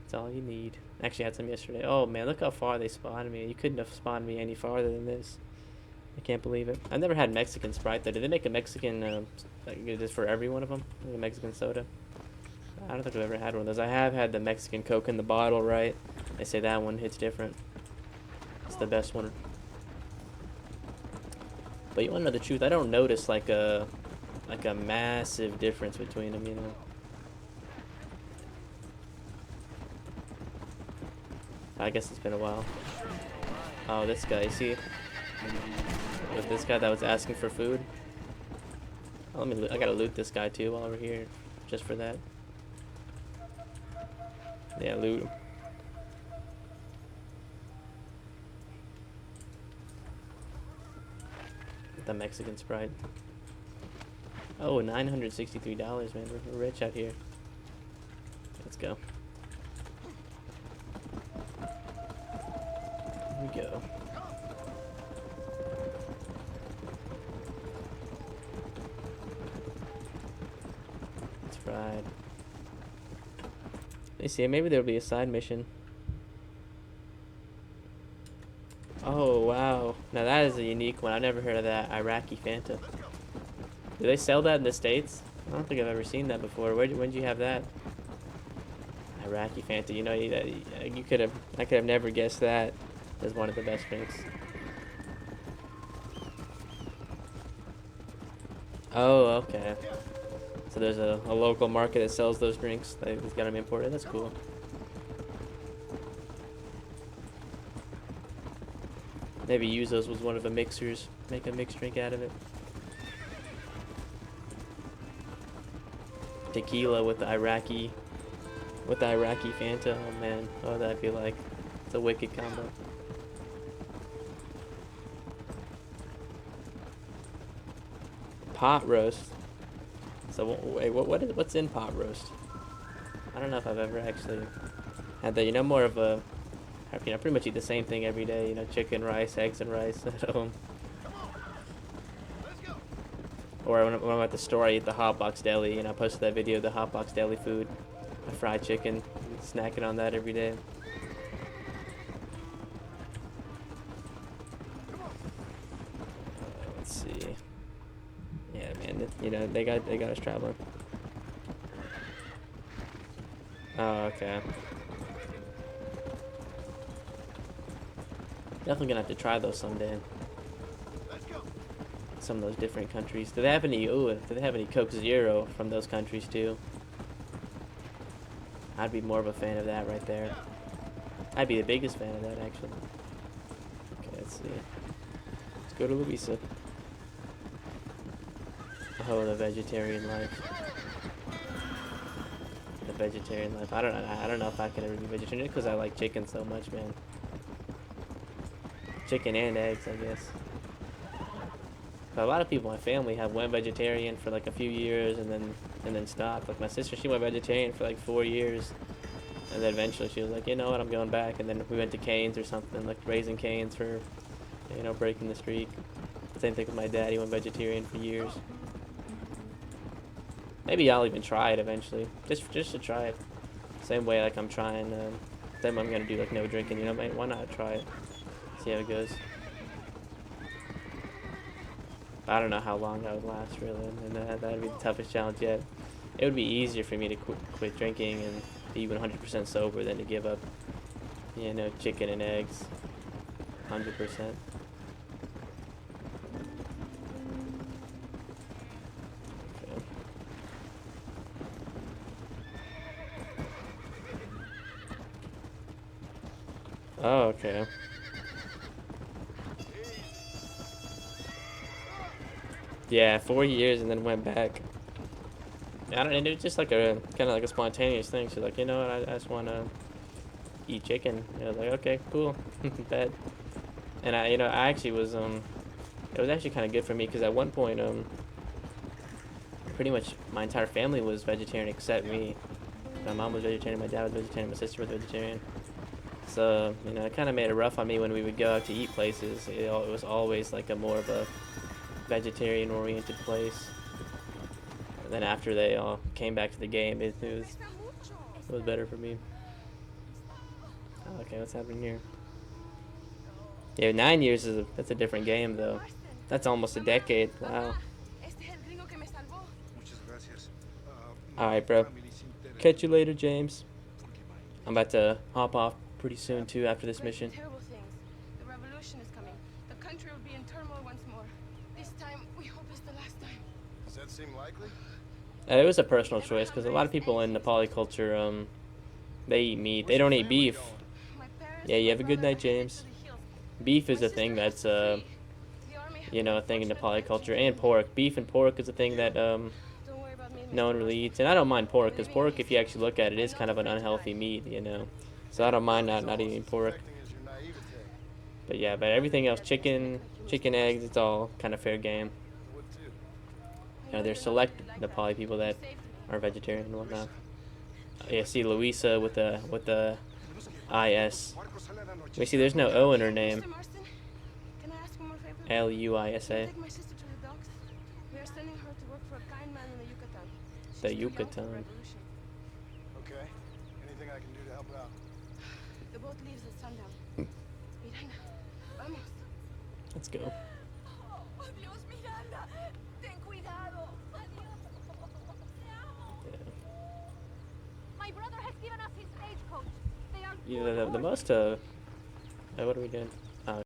That's all you need. Actually, I had some yesterday. Oh man, look how far they spotted me. You couldn't have spotted me any farther than this. I can't believe it. I've never had Mexican Sprite though. Did they make a Mexican, like just for every one of them? Like a Mexican soda? I don't think I've ever had one of those. I have had the Mexican Coke in the bottle, right? They say that one hits different. It's the best one. But you want to know the truth? I don't notice like a massive difference between them, you know. I guess it's been a while. Oh, this guy, you see? With this guy that was asking for food. Oh, I gotta loot this guy too while we're here, just for that. Yeah, loot him. The Mexican Sprite. Oh, $963, man. We're rich out here. Let's go. Here we go. Let me see. Maybe there'll be a side mission. Oh, wow. Now that is a unique one. I've never heard of that. Iraqi Fanta. Do they sell that in the States? I don't think I've ever seen that before. When did you have that? Iraqi Fanta. You know, you could have. I could have never guessed that as one of the best drinks. Oh, okay. So there's a local market that sells those drinks. They've got them imported. That's cool. Maybe use those with one of the mixers. Make a mixed drink out of it. Tequila with the Iraqi Fanta. Oh man, what would that be like? It's a wicked combo. Pot roast. So wait, what's in pot roast? I don't know if I've ever actually had that. You know, more of a, you know, pretty much eat the same thing every day. You know, chicken, rice, eggs, and rice at home. Or when I'm at the store, I eat the Hot Box Deli. You know, I posted that video of the Hot Box Deli food, my fried chicken, snacking on that every day. Let's see. Yeah, man, you know, they got us traveling. Oh, okay. Definitely gonna have to try those someday. Some of those different countries. Do they have any? Ooh, do they have any Coke Zero from those countries too? I'd be more of a fan of that right there. I'd be the biggest fan of that actually. Okay, let's see. Let's go to Louisa. Oh, the vegetarian life. The vegetarian life. I don't know if I could ever be vegetarian because I like chicken so much, man. Chicken and eggs, I guess. But a lot of people in my family have went vegetarian for like a few years and then stopped. Like my sister, she went vegetarian for like 4 years, and then eventually she was like, you know what, I'm going back. And then we went to Cane's or something, like Raising Cane's for, you know, breaking the streak. Same thing with my dad. He went vegetarian for years. Maybe I'll even try it eventually, just to try it. Same way like I'm trying. Then I'm gonna do like no drinking. You know, why not try it? See how it goes. I don't know how long that would last, really, and that'd be the toughest challenge yet. It would be easier for me to quit drinking and be even 100% sober than to give up, you know, chicken and eggs, 100%. Okay. Oh, okay. Yeah, 4 years and then went back. And it's just like a kind of like a spontaneous thing. She's like, you know what, I just want to eat chicken. And I was like, okay, cool, bet. And I actually was it was actually kind of good for me because at one point pretty much my entire family was vegetarian except me. My mom was vegetarian, my dad was vegetarian, my sister was vegetarian. So you know, it kind of made it rough on me when we would go out to eat places. It was always like a more of a vegetarian oriented place. And then after they all came back to the game, it was better for me. Oh, okay, what's happening here? Yeah, 9 years that's a different game though. That's almost a decade. Wow. Alright, bro. Catch you later, James. I'm about to hop off pretty soon too after this mission. Terrible things. The revolution is coming. The country will be in turmoil once more. This time, we hope it's the last time. Does that seem likely? It was a personal choice because a lot of people in Nepali culture, they eat meat. They don't eat beef. Yeah, you have a good night, James. Beef is a thing that's, you know, a thing in Nepali culture, and pork. Beef and pork is a thing that no one really eats, and I don't mind pork because pork, if you actually look at it, is kind of an unhealthy meat, you know. So I don't mind not eating pork. But yeah, but everything else, chicken, eggs, it's all kind of fair game. You know, there's select Nepali people that are vegetarian and whatnot. Yeah, see Louisa with the IS. We see there's no O in her name. Mr. Marston, can I ask you one favor? Luisa. Take my sister to the docks. We are sending her to work for a kind man in the Yucatan. She's The too young for Yucatan. revolution. Okay. Anything I I can do to help out? The boat leaves at sundown. Miranda, vamos. Let's go. Oh, Dios, Miranda. Ten cuidado. Adiós. Te amo. Yeah. My brother has given us his stagecoach. They are Yeah, good the horses. most what are we doing?